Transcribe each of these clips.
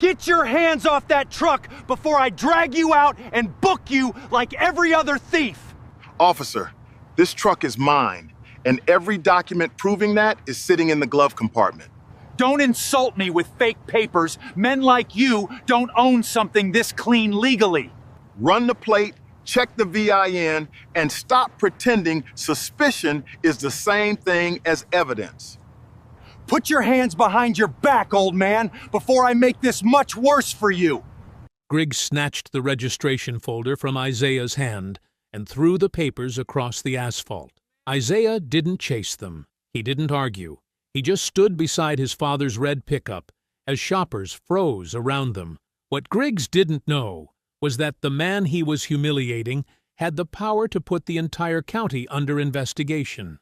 Get your hands off that truck before I drag you out and book you like every other thief! Officer, this truck is mine, and every document proving that is sitting in the glove compartment. Don't insult me with fake papers. Men like you don't own something this clean legally. Run the plate, check the VIN, and stop pretending suspicion is the same thing as evidence. Put your hands behind your back, old man, before I make this much worse for you. Griggs snatched the registration folder from Isaiah's hand and threw the papers across the asphalt. Isaiah didn't chase them. He didn't argue. He just stood beside his father's red pickup as shoppers froze around them. What Griggs didn't know was that the man he was humiliating had the power to put the entire county under investigation.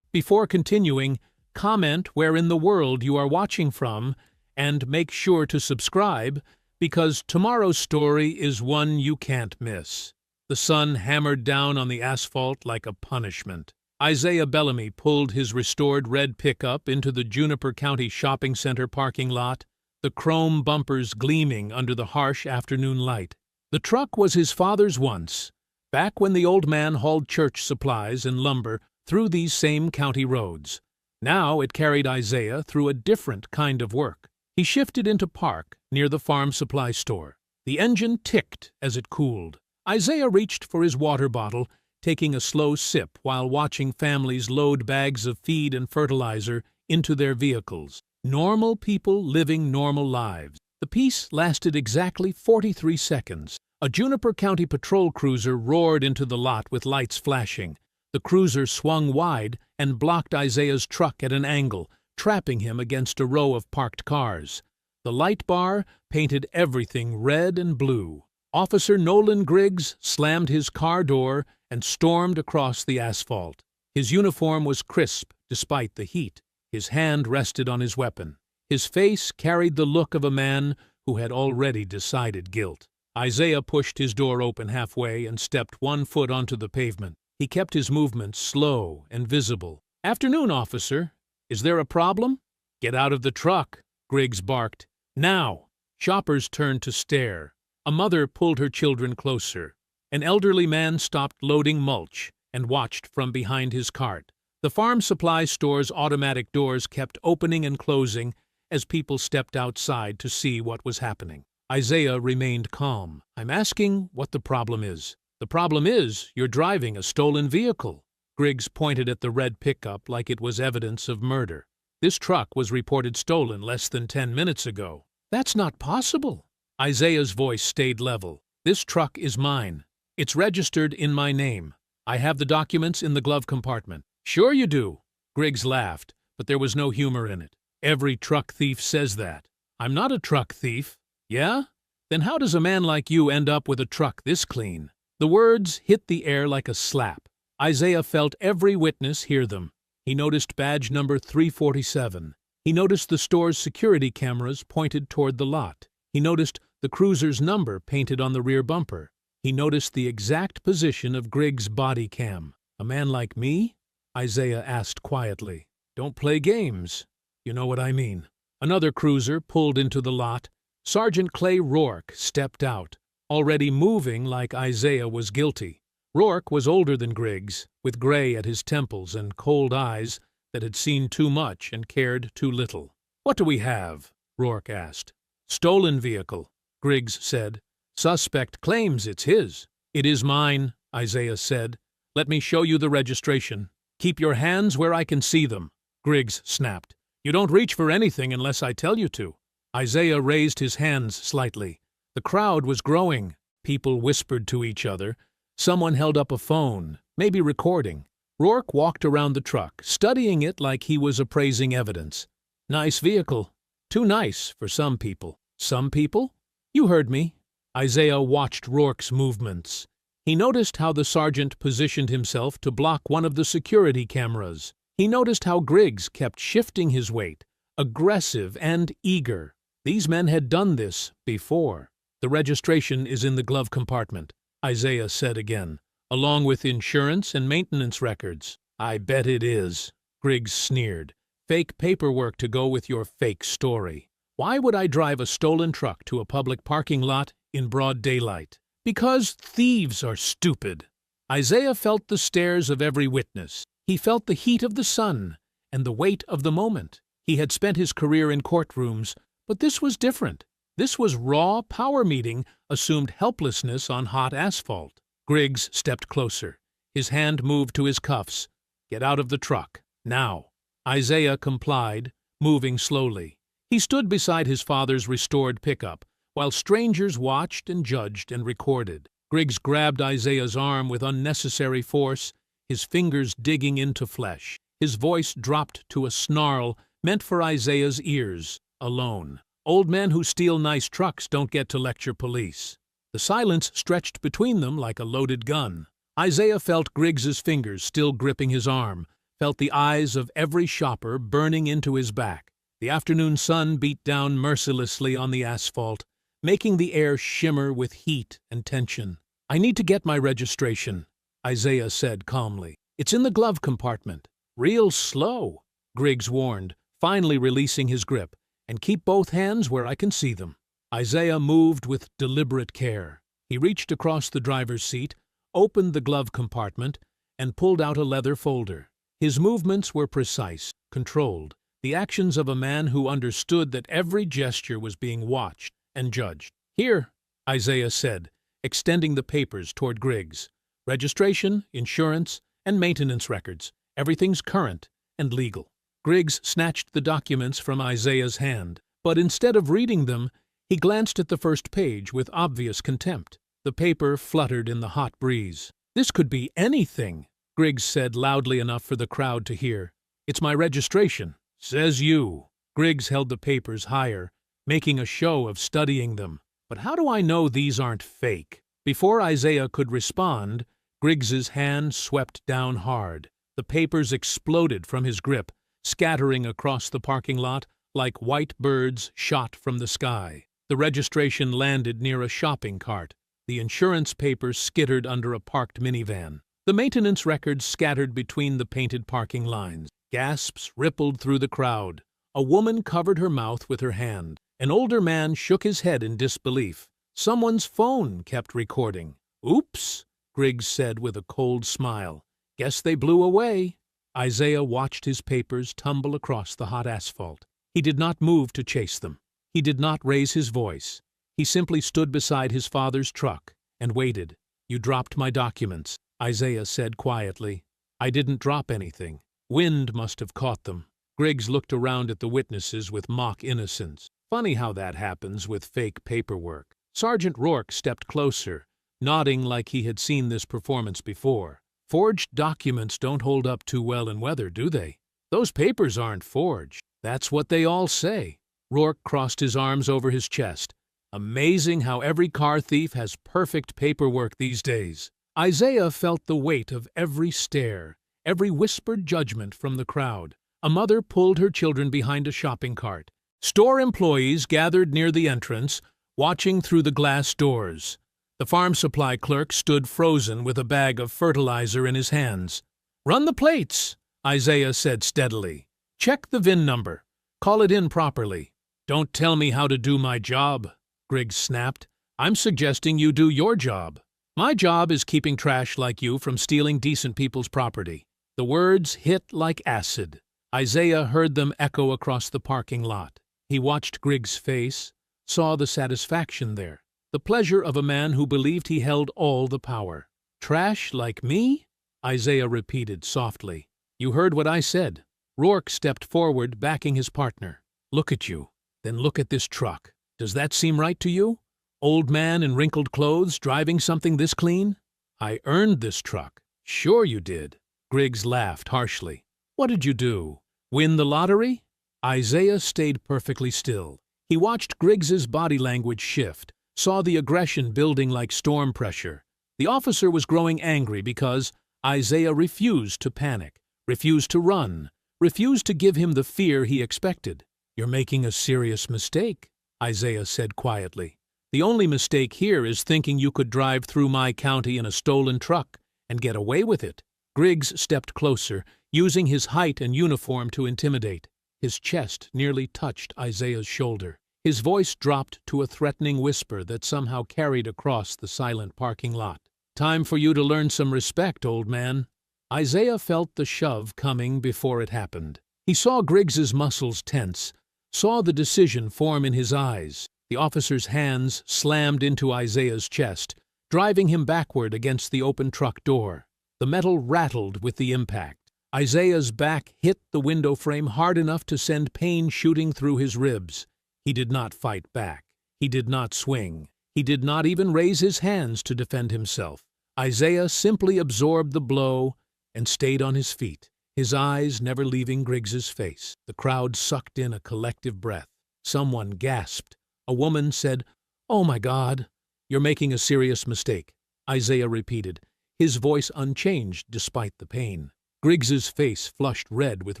Before continuing, comment where in the world you are watching from, and make sure to subscribe, because tomorrow's story is one you can't miss. The sun hammered down on the asphalt like a punishment. Isaiah Bellamy pulled his restored red pickup into the Juniper County Shopping Center parking lot, the chrome bumpers gleaming under the harsh afternoon light. The truck was his father's once, back when the old man hauled church supplies and lumber through these same county roads. Now it carried Isaiah through a different kind of work. He shifted into park near the farm supply store. The engine ticked as it cooled. Isaiah reached for his water bottle, taking a slow sip while watching families load bags of feed and fertilizer into their vehicles. Normal people living normal lives. The piece lasted exactly 43 seconds. A Juniper County patrol cruiser roared into the lot with lights flashing. The cruiser swung wide and blocked Isaiah's truck at an angle, trapping him against a row of parked cars. The light bar painted everything red and blue. Officer Nolan Griggs slammed his car door and stormed across the asphalt. His uniform was crisp despite the heat. His hand rested on his weapon. His face carried the look of a man who had already decided guilt. Isaiah pushed his door open halfway and stepped one foot onto the pavement. He kept his movements slow and visible. "Afternoon, officer. Is there a problem?" "Get out of the truck," Griggs barked. "Now!" Shoppers turned to stare. A mother pulled her children closer. An elderly man stopped loading mulch and watched from behind his cart. The farm supply store's automatic doors kept opening and closing as people stepped outside to see what was happening. Isaiah remained calm. "I'm asking what the problem is." "The problem is you're driving a stolen vehicle." Griggs pointed at the red pickup like it was evidence of murder. "This truck was reported stolen less than 10 minutes ago." "That's not possible." Isaiah's voice stayed level. "This truck is mine. It's registered in my name. I have the documents in the glove compartment." "Sure you do." Griggs laughed, but there was no humor in it. "Every truck thief says that." "I'm not a truck thief." "Yeah? Then how does a man like you end up with a truck this clean?" The words hit the air like a slap. Isaiah felt every witness hear them. He noticed badge number 347. He noticed the store's security cameras pointed toward the lot. He noticed the cruiser's number painted on the rear bumper. He noticed the exact position of Griggs' body cam. "A man like me?" Isaiah asked quietly. "Don't play games. You know what I mean." Another cruiser pulled into the lot. Sergeant Clay Rourke stepped out, already moving like Isaiah was guilty. Rourke was older than Griggs, with gray at his temples and cold eyes that had seen too much and cared too little. "What do we have?" Rourke asked. "Stolen vehicle," Griggs said. "Suspect claims it's his." "It is mine," Isaiah said. "Let me show you the registration." "Keep your hands where I can see them," Griggs snapped. "You don't reach for anything unless I tell you to." Isaiah raised his hands slightly. The crowd was growing. People whispered to each other. Someone held up a phone, maybe recording. Rourke walked around the truck, studying it like he was appraising evidence. "Nice vehicle. Too nice for some people." "Some people?" "You heard me." Isaiah watched Rourke's movements. He noticed how the sergeant positioned himself to block one of the security cameras. He noticed how Griggs kept shifting his weight, aggressive and eager. These men had done this before. "The registration is in the glove compartment," Isaiah said again, "along with insurance and maintenance records." "I bet it is," Griggs sneered. "Fake paperwork to go with your fake story." Why would I drive a stolen truck to a public parking lot in broad daylight? Because thieves are stupid. Isaiah felt the stares of every witness. He felt the heat of the sun and the weight of the moment. He had spent his career in courtrooms, but this was different. This was raw power meeting assumed helplessness on hot asphalt. Griggs stepped closer. His hand moved to his cuffs. Get out of the truck. Now. Isaiah complied, moving slowly. He stood beside his father's restored pickup, while strangers watched and judged and recorded. Griggs grabbed Isaiah's arm with unnecessary force, his fingers digging into flesh. His voice dropped to a snarl meant for Isaiah's ears, alone. Old men who steal nice trucks don't get to lecture police. The silence stretched between them like a loaded gun. Isaiah felt Griggs's fingers still gripping his arm, felt the eyes of every shopper burning into his back. The afternoon sun beat down mercilessly on the asphalt, making the air shimmer with heat and tension. I need to get my registration, Isaiah said calmly. It's in the glove compartment. Real slow, Griggs warned, finally releasing his grip. And keep both hands where I can see them. Isaiah moved with deliberate care. He reached across the driver's seat, opened the glove compartment, and pulled out a leather folder. His movements were precise, controlled, the actions of a man who understood that every gesture was being watched and judged. Here, Isaiah said, extending the papers toward Griggs. Registration, insurance, and maintenance records. Everything's current and legal. Griggs snatched the documents from Isaiah's hand, but instead of reading them, he glanced at the first page with obvious contempt. The paper fluttered in the hot breeze. This could be anything, Griggs said loudly enough for the crowd to hear. It's my registration. Says you. Griggs held the papers higher, making a show of studying them. But how do I know these aren't fake? Before Isaiah could respond, Griggs's hand swept down hard. The papers exploded from his grip, scattering across the parking lot like white birds shot from the sky. The registration landed near a shopping cart. The insurance papers skittered under a parked minivan. The maintenance records scattered between the painted parking lines. Gasps rippled through the crowd. A woman covered her mouth with her hand. An older man shook his head in disbelief. Someone's phone kept recording. Oops, Griggs said with a cold smile. Guess they blew away. Isaiah watched his papers tumble across the hot asphalt. He did not move to chase them. He did not raise his voice. He simply stood beside his father's truck and waited. You dropped my documents, Isaiah said quietly. I didn't drop anything. Wind must have caught them. Griggs looked around at the witnesses with mock innocence. Funny how that happens with fake paperwork. Sergeant Rourke stepped closer, nodding like he had seen this performance before. Forged documents don't hold up too well in weather, do they? Those papers aren't forged. That's what they all say. Rourke crossed his arms over his chest. Amazing how every car thief has perfect paperwork these days. Isaiah felt the weight of every stare, every whispered judgment from the crowd. A mother pulled her children behind a shopping cart. Store employees gathered near the entrance, watching through the glass doors. The farm supply clerk stood frozen with a bag of fertilizer in his hands. Run the plates, Isaiah said steadily. Check the VIN number. Call it in properly. Don't tell me how to do my job, Griggs snapped. I'm suggesting you do your job. My job is keeping trash like you from stealing decent people's property. The words hit like acid. Isaiah heard them echo across the parking lot. He watched Griggs' face, saw the satisfaction there. The pleasure of a man who believed he held all the power. Trash like me? Isaiah repeated softly. You heard what I said. Rourke stepped forward, backing his partner. Look at you. Then look at this truck. Does that seem right to you? Old man in wrinkled clothes driving something this clean? I earned this truck. Sure you did. Griggs laughed harshly. What did you do? Win the lottery? Isaiah stayed perfectly still. He watched Griggs's body language shift, saw the aggression building like storm pressure. The officer was growing angry because Isaiah refused to panic, refused to run, refused to give him the fear he expected. You're making a serious mistake, Isaiah said quietly. The only mistake here is thinking you could drive through my county in a stolen truck and get away with it. Griggs stepped closer, using his height and uniform to intimidate. His chest nearly touched Isaiah's shoulder. His voice dropped to a threatening whisper that somehow carried across the silent parking lot. "Time for you to learn some respect, old man." Isaiah felt the shove coming before it happened. He saw Griggs's muscles tense, saw the decision form in his eyes. The officer's hands slammed into Isaiah's chest, driving him backward against the open truck door. The metal rattled with the impact. Isaiah's back hit the window frame hard enough to send pain shooting through his ribs. He did not fight back. He did not swing. He did not even raise his hands to defend himself. Isaiah simply absorbed the blow and stayed on his feet, his eyes never leaving Griggs's face. The crowd sucked in a collective breath. Someone gasped. A woman said, "Oh my God, you're making a serious mistake," Isaiah repeated, his voice unchanged despite the pain. Griggs's face flushed red with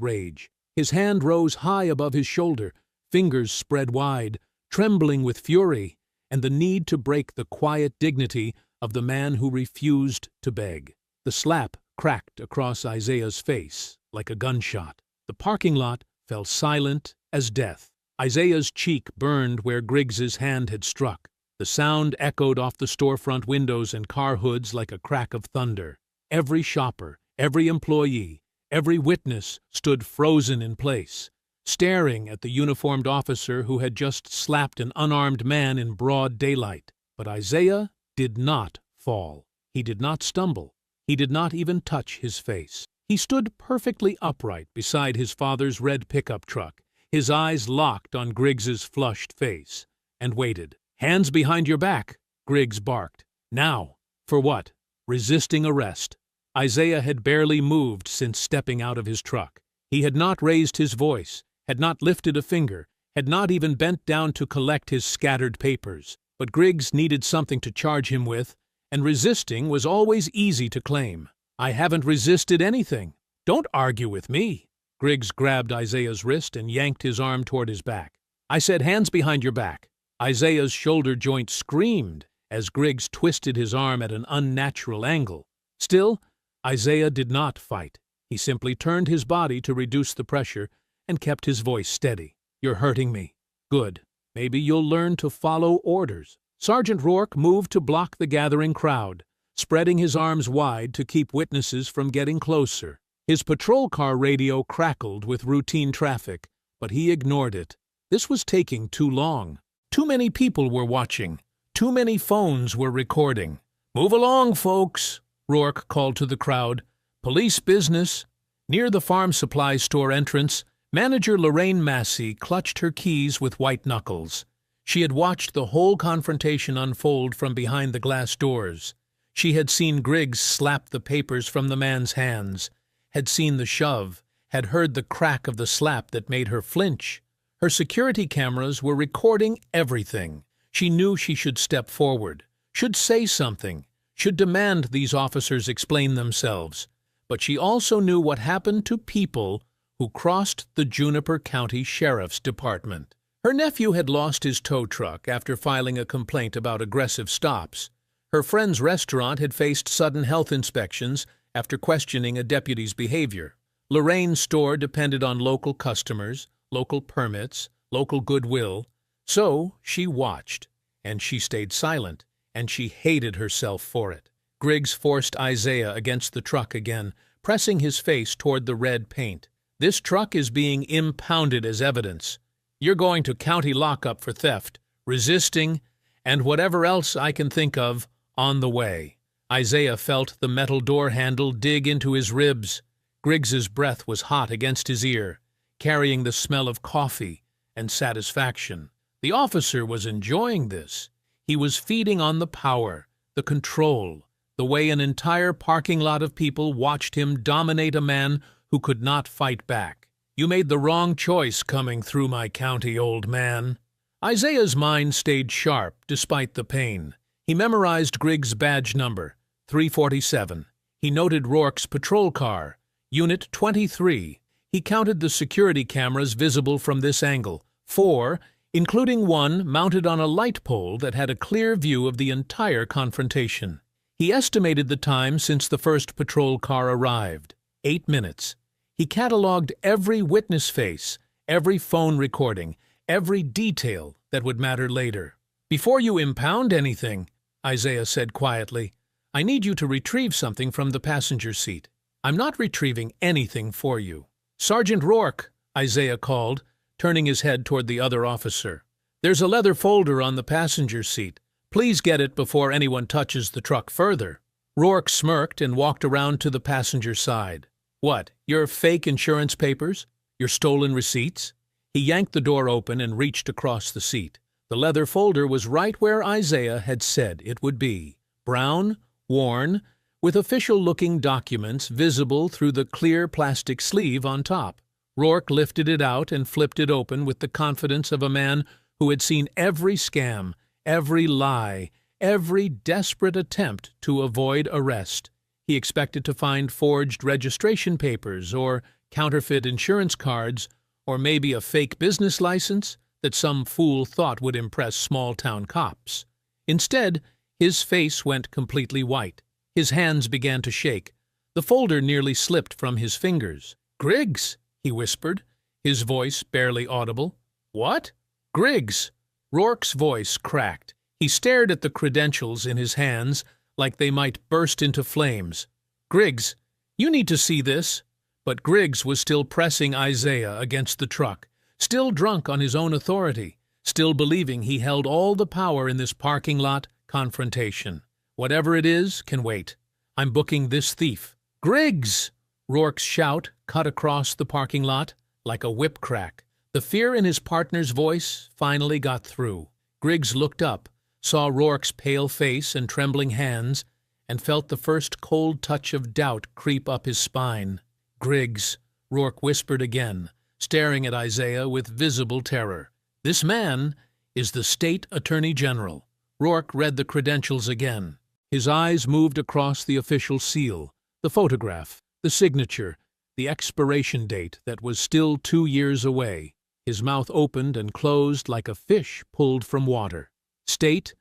rage. His hand rose high above his shoulder, fingers spread wide, trembling with fury and the need to break the quiet dignity of the man who refused to beg. The slap cracked across Isaiah's face like a gunshot. The parking lot fell silent as death. Isaiah's cheek burned where Griggs's hand had struck. The sound echoed off the storefront windows and car hoods like a crack of thunder. Every shopper, every employee, every witness stood frozen in place, staring at the uniformed officer who had just slapped an unarmed man in broad daylight. But Isaiah did not fall. He did not stumble. He did not even touch his face. He stood perfectly upright beside his father's red pickup truck, his eyes locked on Griggs's flushed face, and waited. "Hands behind your back," Griggs barked. "Now." For what? Resisting arrest. Isaiah had barely moved since stepping out of his truck. He had not raised his voice, had not lifted a finger, had not even bent down to collect his scattered papers. But Griggs needed something to charge him with, and resisting was always easy to claim. "I haven't resisted anything. Don't argue with me." Griggs grabbed Isaiah's wrist and yanked his arm toward his back. "I said hands behind your back." Isaiah's shoulder joint screamed as Griggs twisted his arm at an unnatural angle. Still, Isaiah did not fight. He simply turned his body to reduce the pressure and kept his voice steady. "You're hurting me." "Good. Maybe you'll learn to follow orders." Sergeant Rourke moved to block the gathering crowd, spreading his arms wide to keep witnesses from getting closer. His patrol car radio crackled with routine traffic, but he ignored it. This was taking too long. Too many people were watching. Too many phones were recording. "Move along, folks," Rourke called to the crowd. "Police business." Near the farm supply store entrance, manager Lorraine Massey clutched her keys with white knuckles. She had watched the whole confrontation unfold from behind the glass doors. She had seen Griggs slap the papers from the man's hands, had seen the shove, had heard the crack of the slap that made her flinch. Her security cameras were recording everything. She knew she should step forward, should say something, should demand these officers explain themselves. But she also knew what happened to people who crossed the Juniper County Sheriff's Department. Her nephew had lost his tow truck after filing a complaint about aggressive stops. Her friend's restaurant had faced sudden health inspections after questioning a deputy's behavior. Lorraine's store depended on local customers, local permits, local goodwill. So she watched, and she stayed silent, and she hated herself for it. Griggs forced Isaiah against the truck again, pressing his face toward the red paint. "This truck is being impounded as evidence. You're going to county lockup for theft, resisting, and whatever else I can think of on the way." Isaiah felt the metal door handle dig into his ribs. Griggs's breath was hot against his ear, carrying the smell of coffee and satisfaction. The officer was enjoying this. He was feeding on the power, the control, the way an entire parking lot of people watched him dominate a man who could not fight back. "You made the wrong choice coming through my county, old man." Isaiah's mind stayed sharp despite the pain. He memorized Griggs' badge number, 347. He noted Rourke's patrol car, Unit 23. He counted the security cameras visible from this angle, 4, including one mounted on a light pole that had a clear view of the entire confrontation. He estimated the time since the first patrol car arrived, 8 minutes. He catalogued every witness face, every phone recording, every detail that would matter later. "Before you impound anything," Isaiah said quietly, "I need you to retrieve something from the passenger seat." "I'm not retrieving anything for you." "Sergeant Rourke," Isaiah called, turning his head toward the other officer. "There's a leather folder on the passenger seat. Please get it before anyone touches the truck further." Rourke smirked and walked around to the passenger side. "What, your fake insurance papers? Your stolen receipts?" He yanked the door open and reached across the seat. The leather folder was right where Isaiah had said it would be. Brown, worn, with official-looking documents visible through the clear plastic sleeve on top. Rourke lifted it out and flipped it open with the confidence of a man who had seen every scam, every lie, every desperate attempt to avoid arrest. He expected to find forged registration papers or counterfeit insurance cards or maybe a fake business license that some fool thought would impress small-town cops. Instead, his face went completely white. His hands began to shake. The folder nearly slipped from his fingers. "Griggs," he whispered, his voice barely audible. "What?" "Griggs." Rourke's voice cracked. He stared at the credentials in his hands like they might burst into flames. "Griggs, you need to see this." But Griggs was still pressing Isaiah against the truck, still drunk on his own authority, still believing he held all the power in this parking lot confrontation. "Whatever it is can wait. I'm booking this thief." "Griggs!" Rourke's shout cut across the parking lot like a whip crack. The fear in his partner's voice finally got through. Griggs looked up, saw Rourke's pale face and trembling hands, and felt the first cold touch of doubt creep up his spine. "Griggs," Rourke whispered again, staring at Isaiah with visible terror. "This man is the State Attorney General." Rourke read the credentials again. His eyes moved across the official seal, the photograph, the signature, the expiration date that was still 2 years away. His mouth opened and closed like a fish pulled from water. State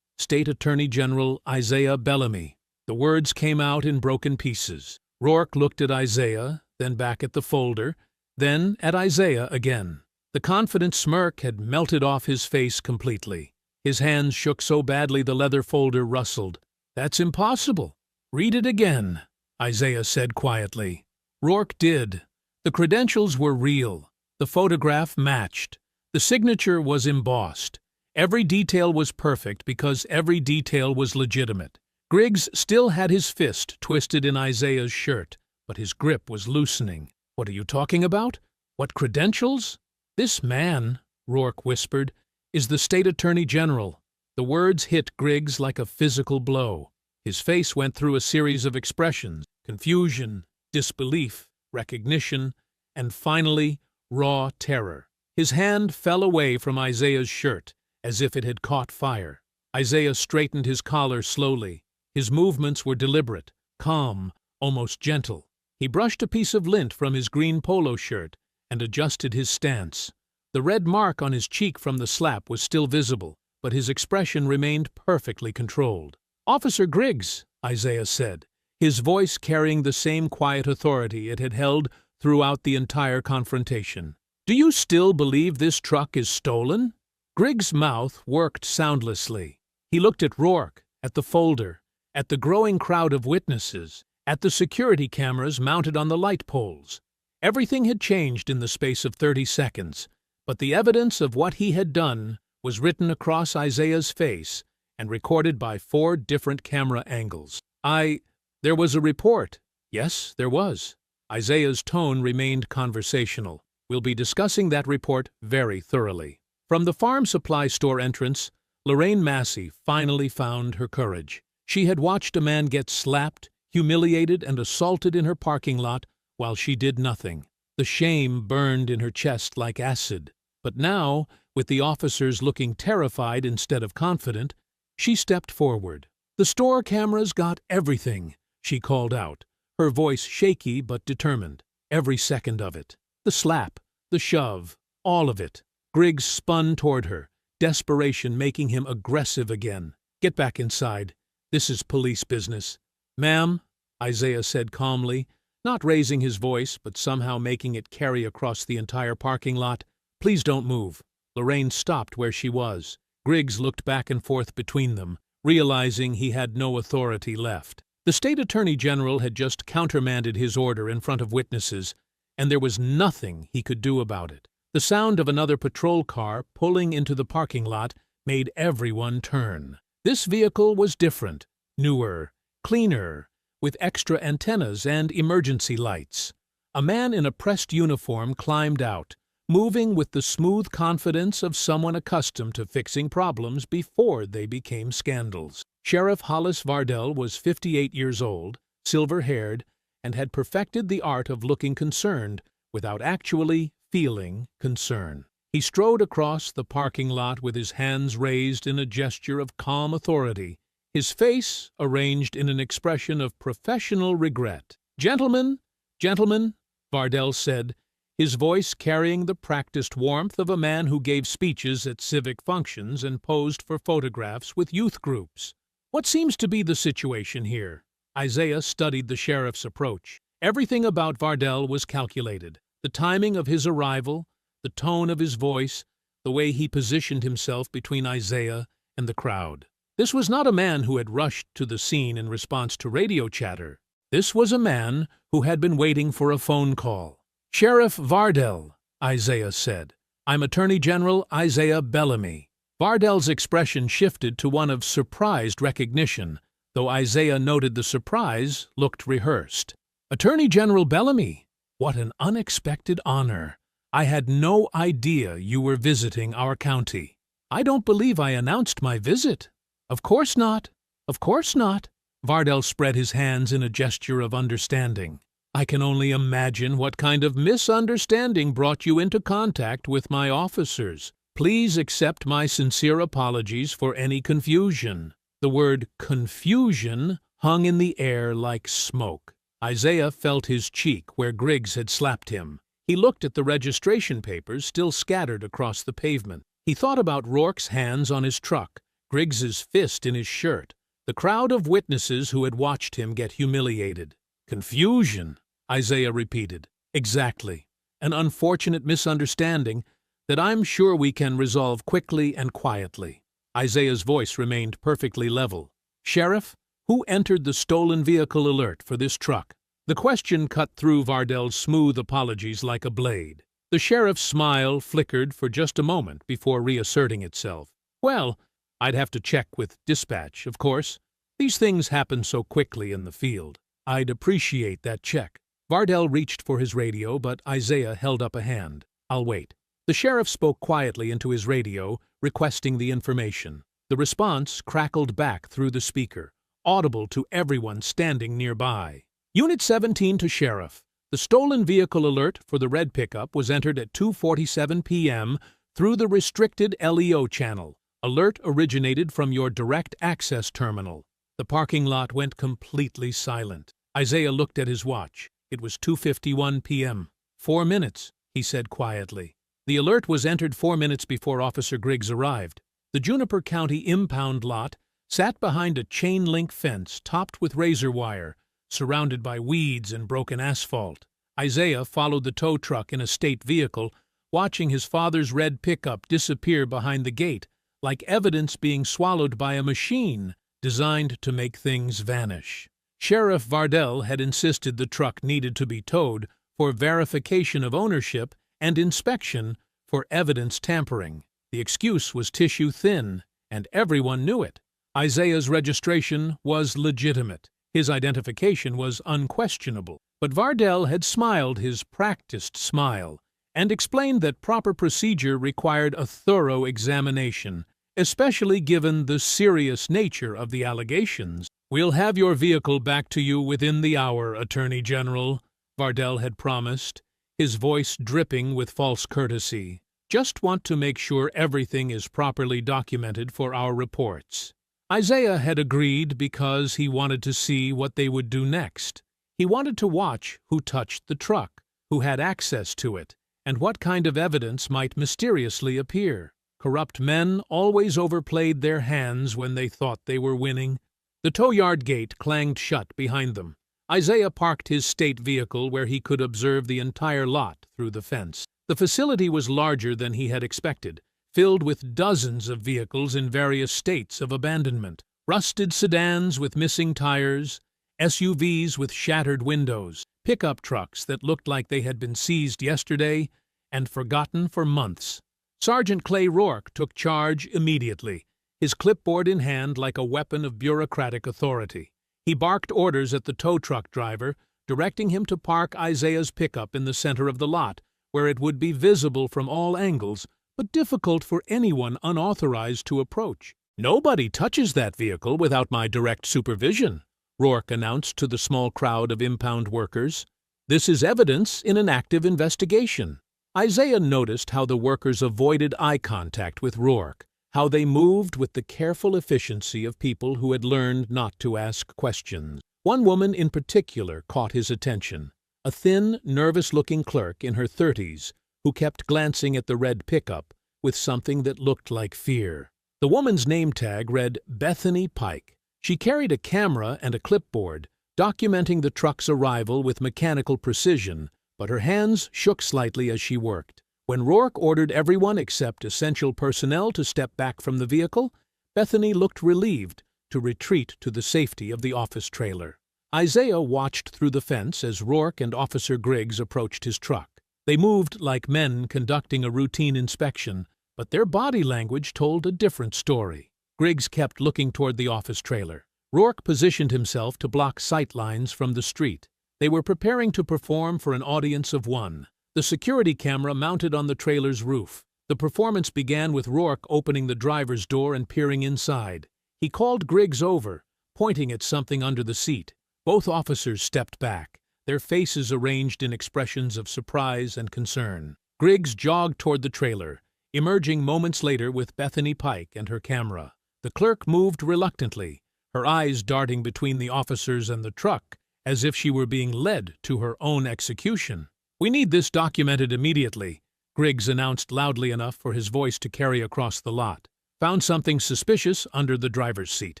Attorney General Isaiah Bellamy. The words came out in broken pieces. Rourke looked at Isaiah, then back at the folder, then at Isaiah again. The confident smirk had melted off his face completely. His hands shook so badly the leather folder rustled. "That's impossible." "Read it again," Isaiah said quietly. Rourke did. The credentials were real. The photograph matched. The signature was embossed. Every detail was perfect because every detail was legitimate. Griggs still had his fist twisted in Isaiah's shirt, but his grip was loosening. "What are you talking about? What credentials?" "This man," Rourke whispered, "is the State Attorney General." The words hit Griggs like a physical blow. His face went through a series of expressions: confusion, disbelief, recognition, and finally, raw terror. His hand fell away from Isaiah's shirt, as if it had caught fire. Isaiah straightened his collar slowly. His movements were deliberate, calm, almost gentle. He brushed a piece of lint from his green polo shirt and adjusted his stance. The red mark on his cheek from the slap was still visible, but his expression remained perfectly controlled. "Officer Griggs," Isaiah said, his voice carrying the same quiet authority it had held throughout the entire confrontation. "Do you still believe this truck is stolen?" Griggs' mouth worked soundlessly. He looked at Rourke, at the folder, at the growing crowd of witnesses, at the security cameras mounted on the light poles. Everything had changed in the space of 30 seconds, but the evidence of what he had done was written across Isaiah's face and recorded by 4 different camera angles. There was a report." "Yes, there was." Isaiah's tone remained conversational. "We'll be discussing that report very thoroughly." From the farm supply store entrance, Lorraine Massey finally found her courage. She had watched a man get slapped, humiliated, and assaulted in her parking lot while she did nothing. The shame burned in her chest like acid. But now, with the officers looking terrified instead of confident, she stepped forward. "The store cameras got everything," she called out, her voice shaky but determined. "Every second of it. The slap, the shove, all of it." Griggs spun toward her, desperation making him aggressive again. "Get back inside. This is police business." "Ma'am," Isaiah said calmly, not raising his voice but somehow making it carry across the entire parking lot, "please don't move." Lorraine stopped where she was. Griggs looked back and forth between them, realizing he had no authority left. The state attorney general had just countermanded his order in front of witnesses, and there was nothing he could do about it. The sound of another patrol car pulling into the parking lot made everyone turn. This vehicle was different, newer, cleaner, with extra antennas and emergency lights. A man in a pressed uniform climbed out, moving with the smooth confidence of someone accustomed to fixing problems before they became scandals. Sheriff Hollis Vardell was 58 years old, silver-haired, and had perfected the art of looking concerned without actually feeling concern. He strode across the parking lot with his hands raised in a gesture of calm authority, his face arranged in an expression of professional regret. "Gentlemen, gentlemen," Vardell said, his voice carrying the practiced warmth of a man who gave speeches at civic functions and posed for photographs with youth groups. "What seems to be the situation here?" Isaiah studied the sheriff's approach. Everything about Vardell was calculated. The timing of his arrival, the tone of his voice, the way he positioned himself between Isaiah and the crowd. This was not a man who had rushed to the scene in response to radio chatter. This was a man who had been waiting for a phone call. "Sheriff Vardell," Isaiah said. "I'm Attorney General Isaiah Bellamy." Vardell's expression shifted to one of surprised recognition, though Isaiah noted the surprise looked rehearsed. "Attorney General Bellamy, what an unexpected honor. I had no idea you were visiting our county." "I don't believe I announced my visit." "Of course not. Of course not." Vardell spread his hands in a gesture of understanding. "I can only imagine what kind of misunderstanding brought you into contact with my officers. Please accept my sincere apologies for any confusion." The word confusion hung in the air like smoke. Isaiah felt his cheek where Griggs had slapped him. He looked at the registration papers still scattered across the pavement. He thought about Rourke's hands on his truck, Griggs's fist in his shirt, the crowd of witnesses who had watched him get humiliated. "Confusion," Isaiah repeated. "Exactly. An unfortunate misunderstanding that I'm sure we can resolve quickly and quietly." Isaiah's voice remained perfectly level. "Sheriff, who entered the stolen vehicle alert for this truck?" The question cut through Vardell's smooth apologies like a blade. The sheriff's smile flickered for just a moment before reasserting itself. "Well, I'd have to check with dispatch, of course. These things happen so quickly in the field. I'd appreciate that check." Vardell reached for his radio, but Isaiah held up a hand. "I'll wait." The sheriff spoke quietly into his radio, requesting the information. The response crackled back through the speaker, audible to everyone standing nearby. "Unit 17 to Sheriff. The stolen vehicle alert for the red pickup was entered at 2:47 p.m. through the restricted LEO channel. Alert originated from your direct access terminal." The parking lot went completely silent. Isaiah looked at his watch. It was 2:51 p.m. 4 minutes, he said quietly. The alert was entered 4 minutes before Officer Griggs arrived. The Juniper County impound lot sat behind a chain-link fence topped with razor wire, surrounded by weeds and broken asphalt. Isaiah followed the tow truck in a state vehicle, watching his father's red pickup disappear behind the gate, like evidence being swallowed by a machine designed to make things vanish. Sheriff Vardell had insisted the truck needed to be towed for verification of ownership and inspection for evidence tampering. The excuse was tissue thin, and everyone knew it. Isaiah's registration was legitimate. His identification was unquestionable. But Vardell had smiled his practiced smile and explained that proper procedure required a thorough examination, especially given the serious nature of the allegations. "We'll have your vehicle back to you within the hour, Attorney General," Vardell had promised, his voice dripping with false courtesy. "Just want to make sure everything is properly documented for our reports." Isaiah had agreed because he wanted to see what they would do next. He wanted to watch who touched the truck, who had access to it, and what kind of evidence might mysteriously appear. Corrupt men always overplayed their hands when they thought they were winning. The tow yard gate clanged shut behind them. Isaiah parked his state vehicle where he could observe the entire lot through the fence. The facility was larger than he had expected, filled with dozens of vehicles in various states of abandonment. Rusted sedans with missing tires, SUVs with shattered windows, pickup trucks that looked like they had been seized yesterday and forgotten for months. Sergeant Clay Rourke took charge immediately, his clipboard in hand like a weapon of bureaucratic authority. He barked orders at the tow truck driver, directing him to park Isaiah's pickup in the center of the lot, where it would be visible from all angles, but difficult for anyone unauthorized to approach. "Nobody touches that vehicle without my direct supervision," Rourke announced to the small crowd of impound workers. "This is evidence in an active investigation." Isaiah noticed how the workers avoided eye contact with Rourke, how they moved with the careful efficiency of people who had learned not to ask questions. One woman in particular caught his attention, a thin, nervous-looking clerk in her 30s who kept glancing at the red pickup with something that looked like fear. The woman's name tag read Bethany Pike. She carried a camera and a clipboard, documenting the truck's arrival with mechanical precision, but her hands shook slightly as she worked. When Rourke ordered everyone except essential personnel to step back from the vehicle, Bethany looked relieved to retreat to the safety of the office trailer. Isaiah watched through the fence as Rourke and Officer Griggs approached his truck. They moved like men conducting a routine inspection, but their body language told a different story. Griggs kept looking toward the office trailer. Rourke positioned himself to block sight lines from the street. They were preparing to perform for an audience of one. The security camera mounted on the trailer's roof. The performance began with Rourke opening the driver's door and peering inside. He called Griggs over, pointing at something under the seat. Both officers stepped back, their faces arranged in expressions of surprise and concern. Griggs jogged toward the trailer, emerging moments later with Bethany Pike and her camera. The clerk moved reluctantly, her eyes darting between the officers and the truck, as if she were being led to her own execution. "We need this documented immediately," Griggs announced loudly enough for his voice to carry across the lot. "Found something suspicious under the driver's seat."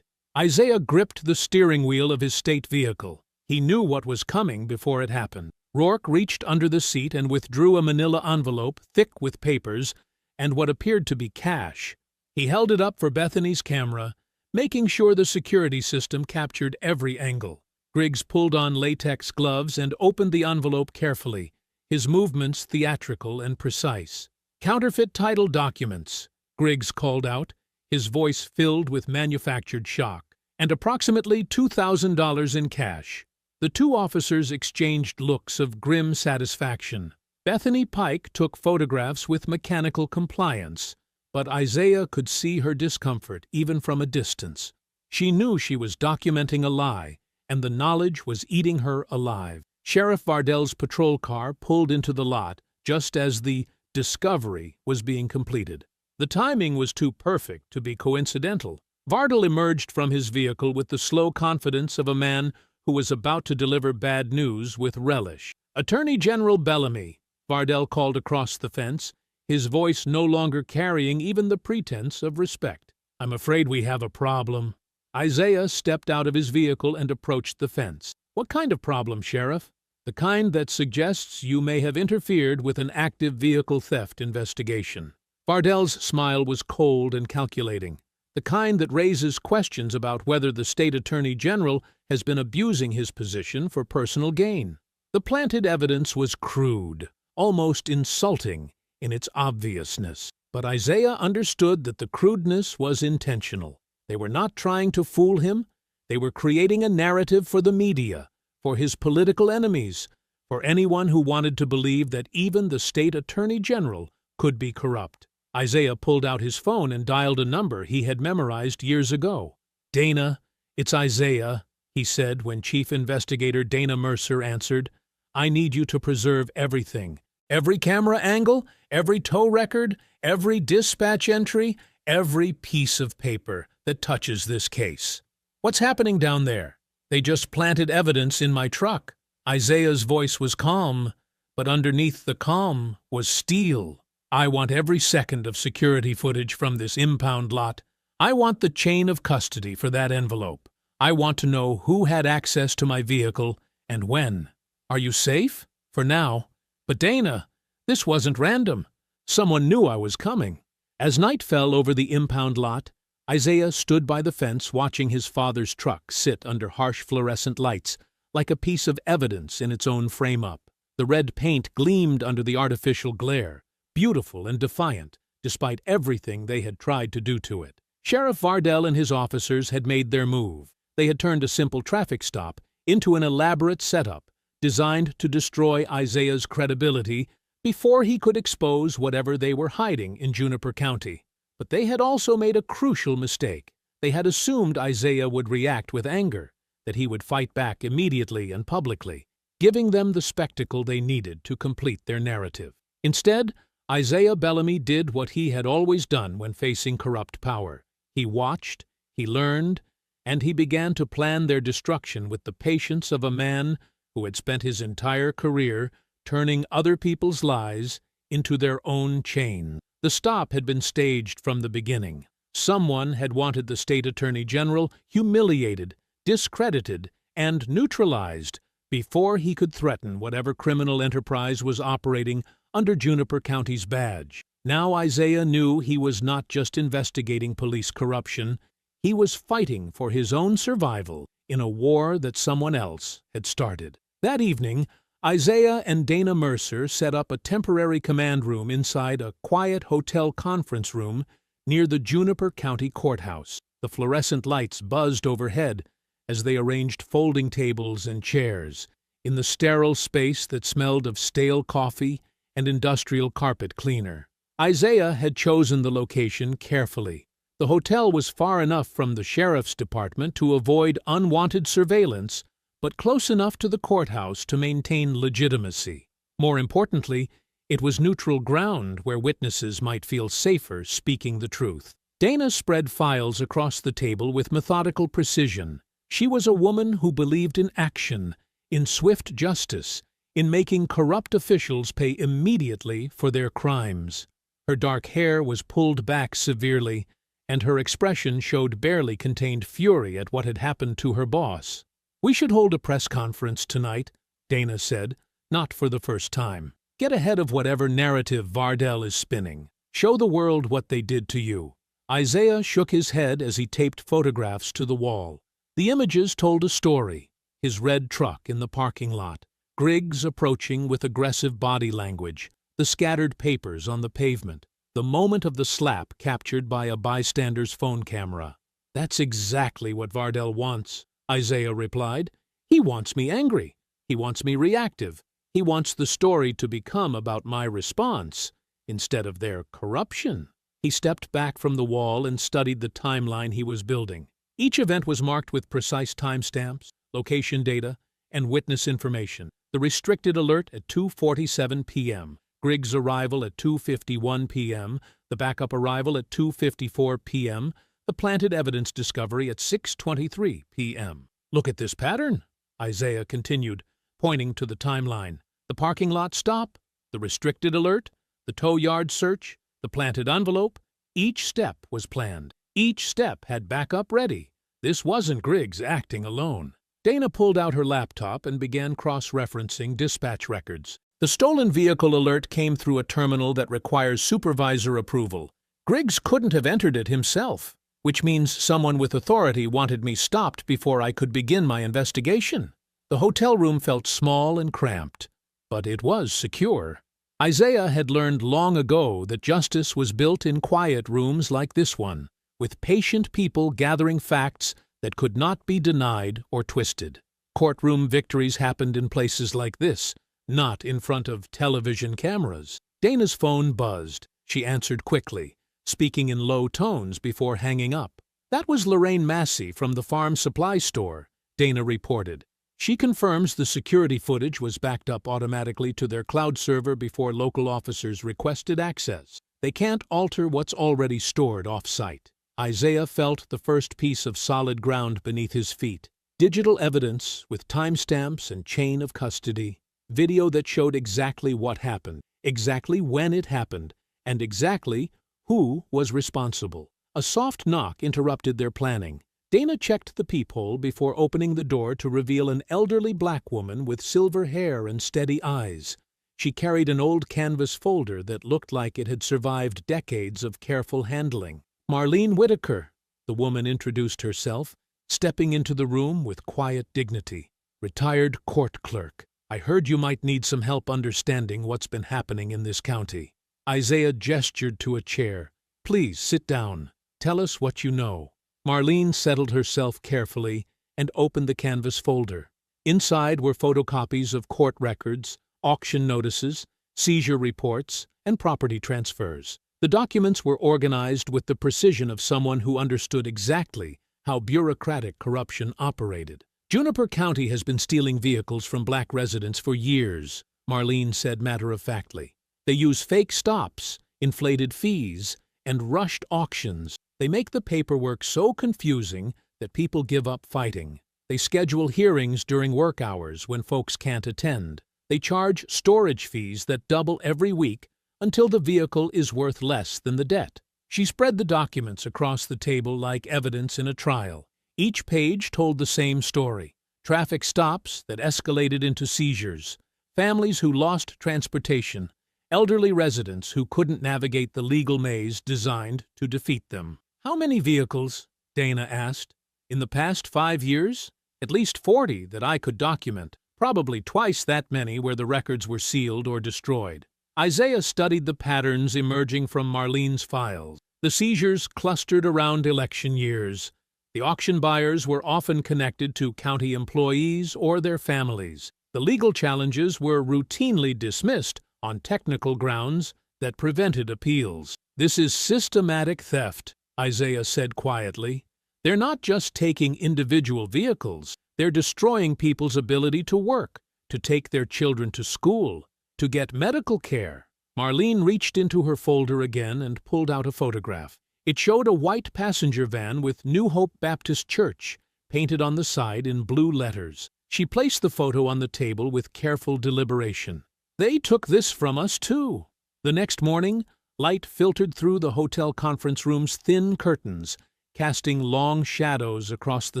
Isaiah gripped the steering wheel of his state vehicle. He knew what was coming before it happened. Rourke reached under the seat and withdrew a manila envelope thick with papers and what appeared to be cash. He held it up for Bethany's camera, making sure the security system captured every angle. Griggs pulled on latex gloves and opened the envelope carefully, his movements theatrical and precise. "Counterfeit title documents," Griggs called out, his voice filled with manufactured shock, "and approximately $2,000 in cash." The two officers exchanged looks of grim satisfaction. Bethany Pike took photographs with mechanical compliance, but Isaiah could see her discomfort even from a distance. She knew she was documenting a lie, and the knowledge was eating her alive. Sheriff Vardell's patrol car pulled into the lot just as the discovery was being completed. The timing was too perfect to be coincidental. Vardell emerged from his vehicle with the slow confidence of a man who was about to deliver bad news with relish. "Attorney General Bellamy," Vardell called across the fence, his voice no longer carrying even the pretense of respect. "I'm afraid we have a problem." Isaiah stepped out of his vehicle and approached the fence. "What kind of problem, Sheriff?" "The kind that suggests you may have interfered with an active vehicle theft investigation." Vardell's smile was cold and calculating. "The kind that raises questions about whether the state attorney general has been abusing his position for personal gain." The planted evidence was crude, almost insulting in its obviousness. But Isaiah understood that the crudeness was intentional. They were not trying to fool him. They were creating a narrative for the media, for his political enemies, for anyone who wanted to believe that even the state attorney general could be corrupt. Isaiah pulled out his phone and dialed a number he had memorized years ago. "Dana, it's Isaiah," he said when Chief Investigator Dana Mercer answered. "I need you to preserve everything. Every camera angle, every tow record, every dispatch entry, every piece of paper that touches this case." "What's happening down there?" "They just planted evidence in my truck." Isaiah's voice was calm, but underneath the calm was steel. "I want every second of security footage from this impound lot. I want the chain of custody for that envelope. I want to know who had access to my vehicle and when." "Are you safe?" "For now. But Dana, this wasn't random. Someone knew I was coming. As night fell over the impound lot, Isaiah stood by the fence watching his father's truck sit under harsh fluorescent lights like a piece of evidence in its own frame-up. The red paint gleamed under the artificial glare, beautiful and defiant, despite everything they had tried to do to it. Sheriff Vardell and his officers had made their move. They had turned a simple traffic stop into an elaborate setup designed to destroy Isaiah's credibility before he could expose whatever they were hiding in Juniper County. But they had also made a crucial mistake. They had assumed Isaiah would react with anger, that he would fight back immediately and publicly, giving them the spectacle they needed to complete their narrative. Instead, Isaiah Bellamy did what he had always done when facing corrupt power. He watched, he learned, and he began to plan their destruction with the patience of a man who had spent his entire career turning other people's lies into their own chain. The stop had been staged from the beginning. Someone had wanted the state attorney general humiliated, discredited, and neutralized before he could threaten whatever criminal enterprise was operating under Juniper County's badge. Now Isaiah knew he was not just investigating police corruption, he was fighting for his own survival in a war that someone else had started. That evening, Isaiah and Dana Mercer set up a temporary command room inside a quiet hotel conference room near the Juniper County Courthouse. The fluorescent lights buzzed overhead as they arranged folding tables and chairs in the sterile space that smelled of stale coffee and industrial carpet cleaner. Isaiah had chosen the location carefully. The hotel was far enough from the sheriff's department to avoid unwanted surveillance, but close enough to the courthouse to maintain legitimacy. More importantly, it was neutral ground where witnesses might feel safer speaking the truth. Dana spread files across the table with methodical precision. She was a woman who believed in action, in swift justice, in making corrupt officials pay immediately for their crimes. Her dark hair was pulled back severely, and her expression showed barely contained fury at what had happened to her boss. "We should hold a press conference tonight," Dana said, not for the first time. "Get ahead of whatever narrative Vardell is spinning. Show the world what they did to you." Isaiah shook his head as he taped photographs to the wall. The images told a story: his red truck in the parking lot, Griggs approaching with aggressive body language, the scattered papers on the pavement, the moment of the slap captured by a bystander's phone camera. "That's exactly what Vardell wants," Isaiah replied. "He wants me angry. He wants me reactive. He wants the story to become about my response instead of their corruption." He stepped back from the wall and studied the timeline he was building. Each event was marked with precise timestamps, location data, and witness information. The restricted alert at 2:47 p.m., Griggs' arrival at 2:51 p.m., the backup arrival at 2:54 p.m., the planted evidence discovery at 6:23 p.m. "Look at this pattern," Isaiah continued, pointing to the timeline. "The parking lot stop, the restricted alert, the tow yard search, the planted envelope. Each step was planned. Each step had backup ready. This wasn't Griggs acting alone." Dana pulled out her laptop and began cross-referencing dispatch records. The stolen vehicle alert came through a terminal that requires supervisor approval. Griggs couldn't have entered it himself, which means someone with authority wanted me stopped before I could begin my investigation. The hotel room felt small and cramped, but it was secure. Isaiah had learned long ago that justice was built in quiet rooms like this one, with patient people gathering facts that could not be denied or twisted. Courtroom victories happened in places like this, not in front of television cameras. Dana's phone buzzed. She answered quickly, speaking in low tones before hanging up. "That was Lorraine Massey from the farm supply store," Dana reported. "She confirms the security footage was backed up automatically to their cloud server before local officers requested access. They can't alter what's already stored off-site." Isaiah felt the first piece of solid ground beneath his feet. Digital evidence with timestamps and chain of custody. Video that showed exactly what happened, exactly when it happened, and exactly who was responsible. A soft knock interrupted their planning. Dana checked the peephole before opening the door to reveal an elderly black woman with silver hair and steady eyes. She carried an old canvas folder that looked like it had survived decades of careful handling. "Marlene Whitaker," the woman introduced herself, stepping into the room with quiet dignity. "Retired court clerk. I heard you might need some help understanding what's been happening in this county." Isaiah gestured to a chair. "Please sit down. Tell us what you know." Marlene settled herself carefully and opened the canvas folder. Inside were photocopies of court records, auction notices, seizure reports, and property transfers. The documents were organized with the precision of someone who understood exactly how bureaucratic corruption operated. "Juniper County has been stealing vehicles from black residents for years," Marlene said matter-of-factly. "They use fake stops, inflated fees, and rushed auctions. They make the paperwork so confusing that people give up fighting. They schedule hearings during work hours when folks can't attend. They charge storage fees that double every week until the vehicle is worth less than the debt." She spread the documents across the table like evidence in a trial. Each page told the same story: traffic stops that escalated into seizures, families who lost transportation, elderly residents who couldn't navigate the legal maze designed to defeat them. "How many vehicles?" Dana asked. "In the past 5 years? At least 40 that I could document. Probably twice that many where the records were sealed or destroyed." Isaiah studied the patterns emerging from Marlene's files. The seizures clustered around election years. The auction buyers were often connected to county employees or their families. The legal challenges were routinely dismissed on technical grounds that prevented appeals. "This is systematic theft," Isaiah said quietly. "They're not just taking individual vehicles, they're destroying people's ability to work, to take their children to school, to get medical care." Marlene reached into her folder again and pulled out a photograph. It showed a white passenger van with New Hope Baptist Church painted on the side in blue letters. She placed the photo on the table with careful deliberation. "They took this from us, too." The next morning, light filtered through the hotel conference room's thin curtains, casting long shadows across the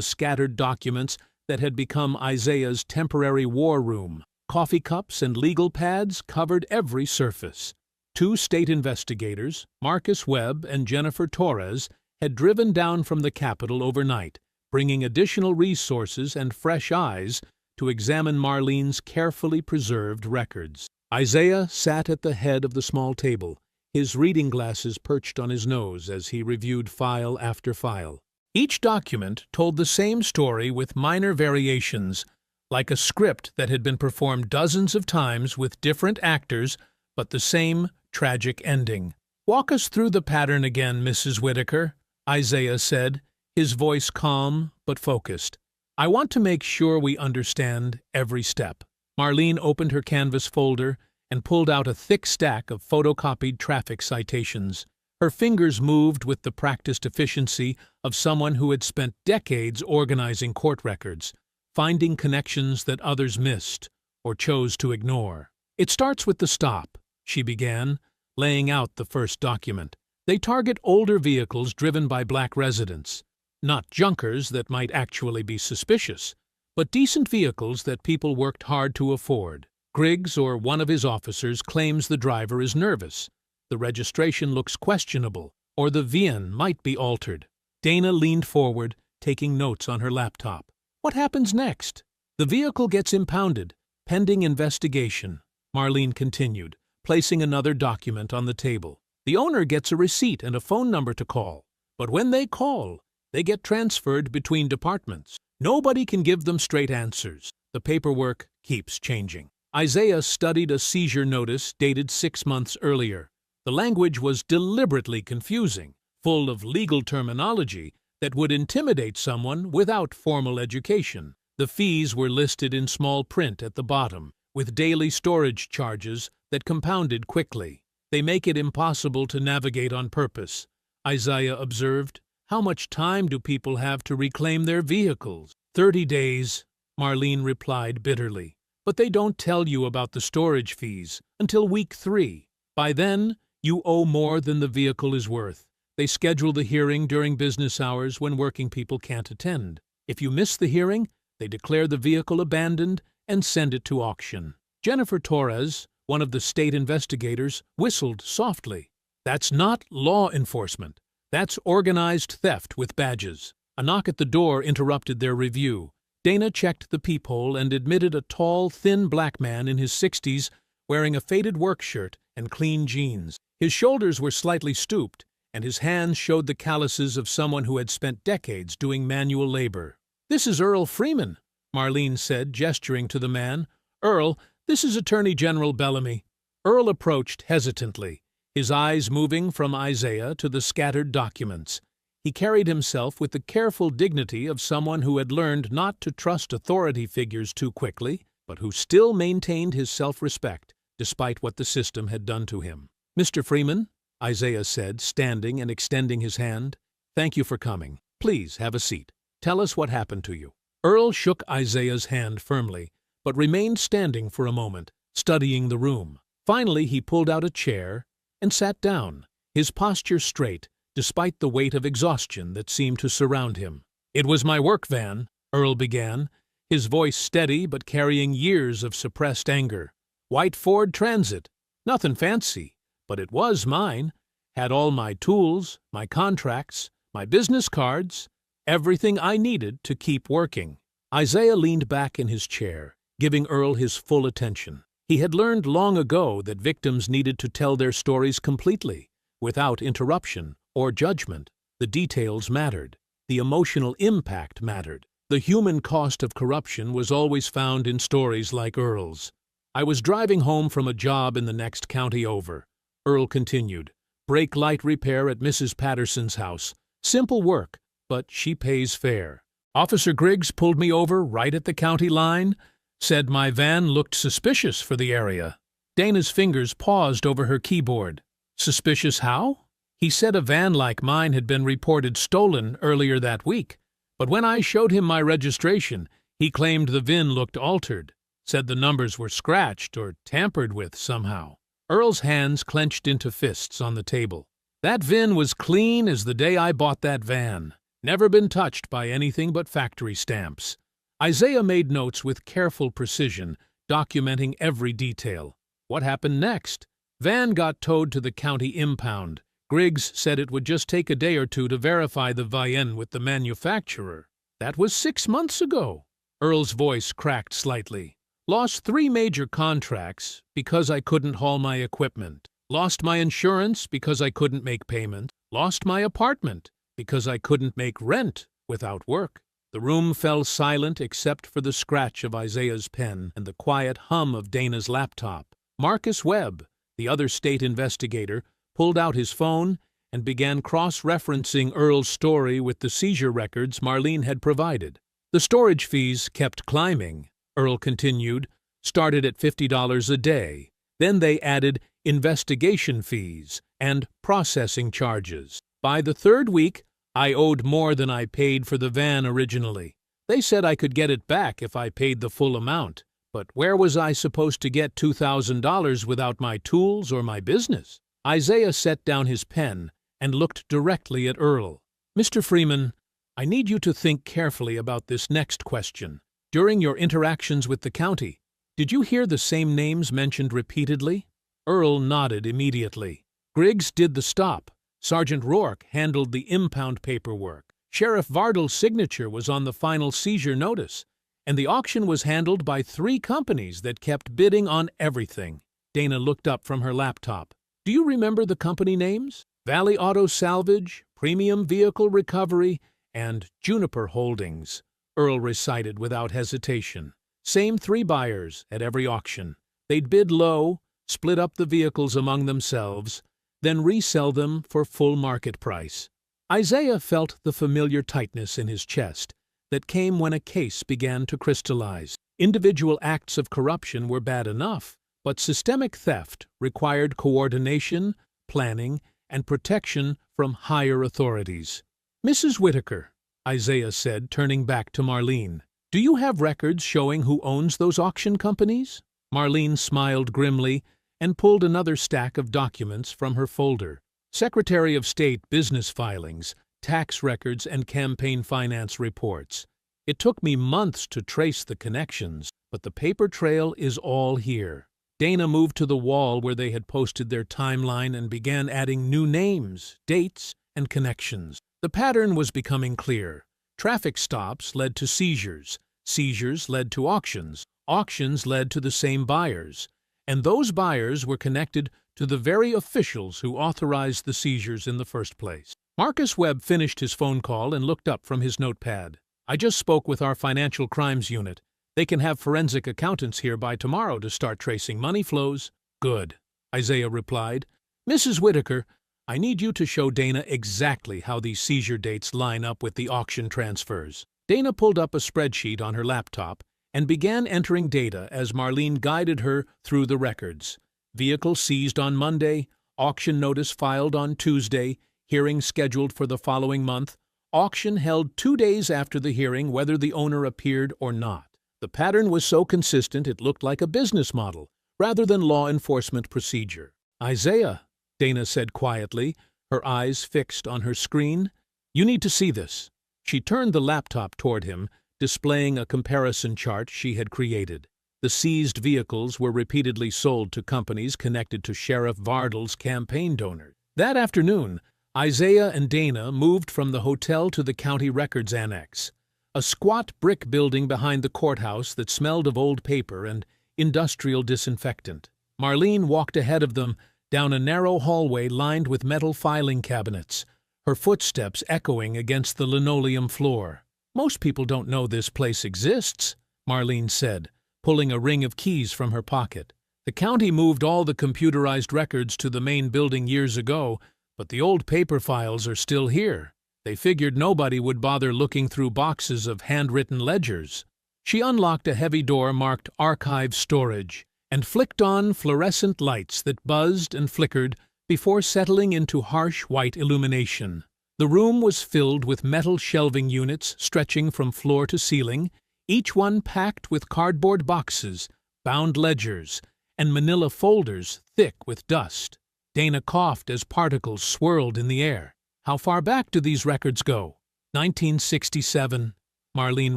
scattered documents that had become Isaiah's temporary war room. Coffee cups and legal pads covered every surface. 2 state investigators, Marcus Webb and Jennifer Torres, had driven down from the Capitol overnight, bringing additional resources and fresh eyes to examine Marlene's carefully preserved records. Isaiah sat at the head of the small table, his reading glasses perched on his nose as he reviewed file after file. Each document told the same story with minor variations, like a script that had been performed dozens of times with different actors, but the same tragic ending. "Walk us through the pattern again, Mrs. Whitaker," Isaiah said, his voice calm but focused. "I want to make sure we understand every step." Marlene opened her canvas folder and pulled out a thick stack of photocopied traffic citations. Her fingers moved with the practiced efficiency of someone who had spent decades organizing court records, finding connections that others missed or chose to ignore. "It starts with the stop," she began, laying out the first document. "They target older vehicles driven by black residents. Not junkers that might actually be suspicious, but decent vehicles that people worked hard to afford. Griggs or one of his officers claims the driver is nervous. The registration looks questionable, or the VIN might be altered." Dana leaned forward, taking notes on her laptop. "What happens next?" "The vehicle gets impounded, pending investigation," Marlene continued, placing another document on the table. "The owner gets a receipt and a phone number to call, but when they call, they get transferred between departments. Nobody can give them straight answers. The paperwork keeps changing." Isaiah studied a seizure notice dated 6 months earlier. The language was deliberately confusing, full of legal terminology that would intimidate someone without formal education. The fees were listed in small print at the bottom, with daily storage charges that compounded quickly. "They make it impossible to navigate on purpose," Isaiah observed. "How much time do people have to reclaim their vehicles?" 30 days, Marlene replied bitterly. "But they don't tell you about the storage fees until week 3. By then, you owe more than the vehicle is worth. They schedule the hearing during business hours when working people can't attend. If you miss the hearing, they declare the vehicle abandoned and send it to auction." Jennifer Torres, One of the state investigators whistled softly. "That's not law enforcement. That's organized theft with badges." A knock at the door interrupted their review. Dana checked the peephole and admitted a tall, thin black man in his 60s wearing a faded work shirt and clean jeans. His shoulders were slightly stooped, and his hands showed the calluses of someone who had spent decades doing manual labor. "This is Earl Freeman," Marlene said, gesturing to the man. "Earl, this is Attorney General Bellamy." Earl approached hesitantly, his eyes moving from Isaiah to the scattered documents. He carried himself with the careful dignity of someone who had learned not to trust authority figures too quickly, but who still maintained his self-respect, despite what the system had done to him. "Mr. Freeman," Isaiah said, standing and extending his hand, "thank you for coming. Please have a seat. Tell us what happened to you." Earl shook Isaiah's hand firmly, but remained standing for a moment, studying the room. Finally, he pulled out a chair and sat down, his posture straight, despite the weight of exhaustion that seemed to surround him. "It was my work van," Earl began, his voice steady but carrying years of suppressed anger. "White Ford Transit. Nothing fancy, but it was mine. Had all my tools, my contracts, my business cards, everything I needed to keep working." Isaiah leaned back in his chair, giving Earl his full attention. He had learned long ago that victims needed to tell their stories completely, without interruption or judgment. The details mattered. The emotional impact mattered. The human cost of corruption was always found in stories like Earl's. "I was driving home from a job in the next county over," Earl continued. "Brake light repair at Mrs. Patterson's house. Simple work, but she pays fair. Officer Griggs pulled me over right at the county line, said my van looked suspicious for the area." Dana's fingers paused over her keyboard. "Suspicious how?" "He said a van like mine had been reported stolen earlier that week, but when I showed him my registration, he claimed the VIN looked altered, said the numbers were scratched or tampered with somehow." Earl's hands clenched into fists on the table. "That VIN was clean as the day I bought that van. Never been touched by anything but factory stamps." Isaiah made notes with careful precision, documenting every detail. "What happened next?" "Van got towed to the county impound. Griggs said it would just take a day or two to verify the VIN with the manufacturer." "That was 6 months ago." Earl's voice cracked slightly. "Lost 3 major contracts because I couldn't haul my equipment. Lost my insurance because I couldn't make payment. Lost my apartment because I couldn't make rent without work." The room fell silent except for the scratch of Isaiah's pen and the quiet hum of Dana's laptop. Marcus Webb, the other state investigator, pulled out his phone and began cross-referencing Earl's story with the seizure records Marlene had provided. "The storage fees kept climbing," Earl continued, "started at $50 a day. Then they added investigation fees and processing charges. By the 3rd week, I owed more than I paid for the van originally. They said I could get it back if I paid the full amount. But where was I supposed to get $2,000 without my tools or my business?" Isaiah set down his pen and looked directly at Earl. "Mr. Freeman, I need you to think carefully about this next question. During your interactions with the county, did you hear the same names mentioned repeatedly?" Earl nodded immediately. "Griggs did the stop. Sergeant Rourke handled the impound paperwork. Sheriff Vardal's signature was on the final seizure notice. And the auction was handled by 3 companies that kept bidding on everything." Dana looked up from her laptop. "Do you remember the company names? Valley Auto Salvage, Premium Vehicle Recovery, and Juniper Holdings," Earl recited without hesitation. "Same 3 buyers at every auction. They'd bid low, split up the vehicles among themselves, then resell them for full market price." Isaiah felt the familiar tightness in his chest that came when a case began to crystallize. Individual acts of corruption were bad enough, but systemic theft required coordination, planning, and protection from higher authorities. "Mrs. Whitaker," Isaiah said, turning back to Marlene, "do you have records showing who owns those auction companies?" Marlene smiled grimly and pulled another stack of documents from her folder. "Secretary of State business filings, tax records, and campaign finance reports. It took me months to trace the connections, but the paper trail is all here." Dana moved to the wall where they had posted their timeline and began adding new names, dates, and connections. The pattern was becoming clear. Traffic stops led to seizures. Seizures led to auctions. Auctions led to the same buyers. And those buyers were connected to the very officials who authorized the seizures in the first place. Marcus Webb finished his phone call and looked up from his notepad. "I just spoke with our financial crimes unit. They can have forensic accountants here by tomorrow to start tracing money flows." "Good," Isaiah replied. "Mrs. Whitaker, I need you to show Dana exactly how these seizure dates line up with the auction transfers." Dana pulled up a spreadsheet on her laptop and began entering data as Marlene guided her through the records. Vehicle seized on Monday, auction notice filed on Tuesday, hearing scheduled for the following month, auction held 2 days after the hearing whether the owner appeared or not. The pattern was so consistent it looked like a business model, rather than law enforcement procedure. "Isaiah," Dana said quietly, her eyes fixed on her screen, "you need to see this." She turned the laptop toward him, displaying a comparison chart she had created. The seized vehicles were repeatedly sold to companies connected to Sheriff Vardal's campaign donors. That afternoon, Isaiah and Dana moved from the hotel to the county records annex, a squat brick building behind the courthouse that smelled of old paper and industrial disinfectant. Marlene walked ahead of them down a narrow hallway lined with metal filing cabinets, her footsteps echoing against the linoleum floor. "Most people don't know this place exists," Marlene said, pulling a ring of keys from her pocket. "The county moved all the computerized records to the main building years ago, but the old paper files are still here. They figured nobody would bother looking through boxes of handwritten ledgers." She unlocked a heavy door marked Archive Storage and flicked on fluorescent lights that buzzed and flickered before settling into harsh white illumination. The room was filled with metal shelving units stretching from floor to ceiling, each one packed with cardboard boxes, bound ledgers, and manila folders thick with dust. Dana coughed as particles swirled in the air. "How far back do these records go?" 1967, Marlene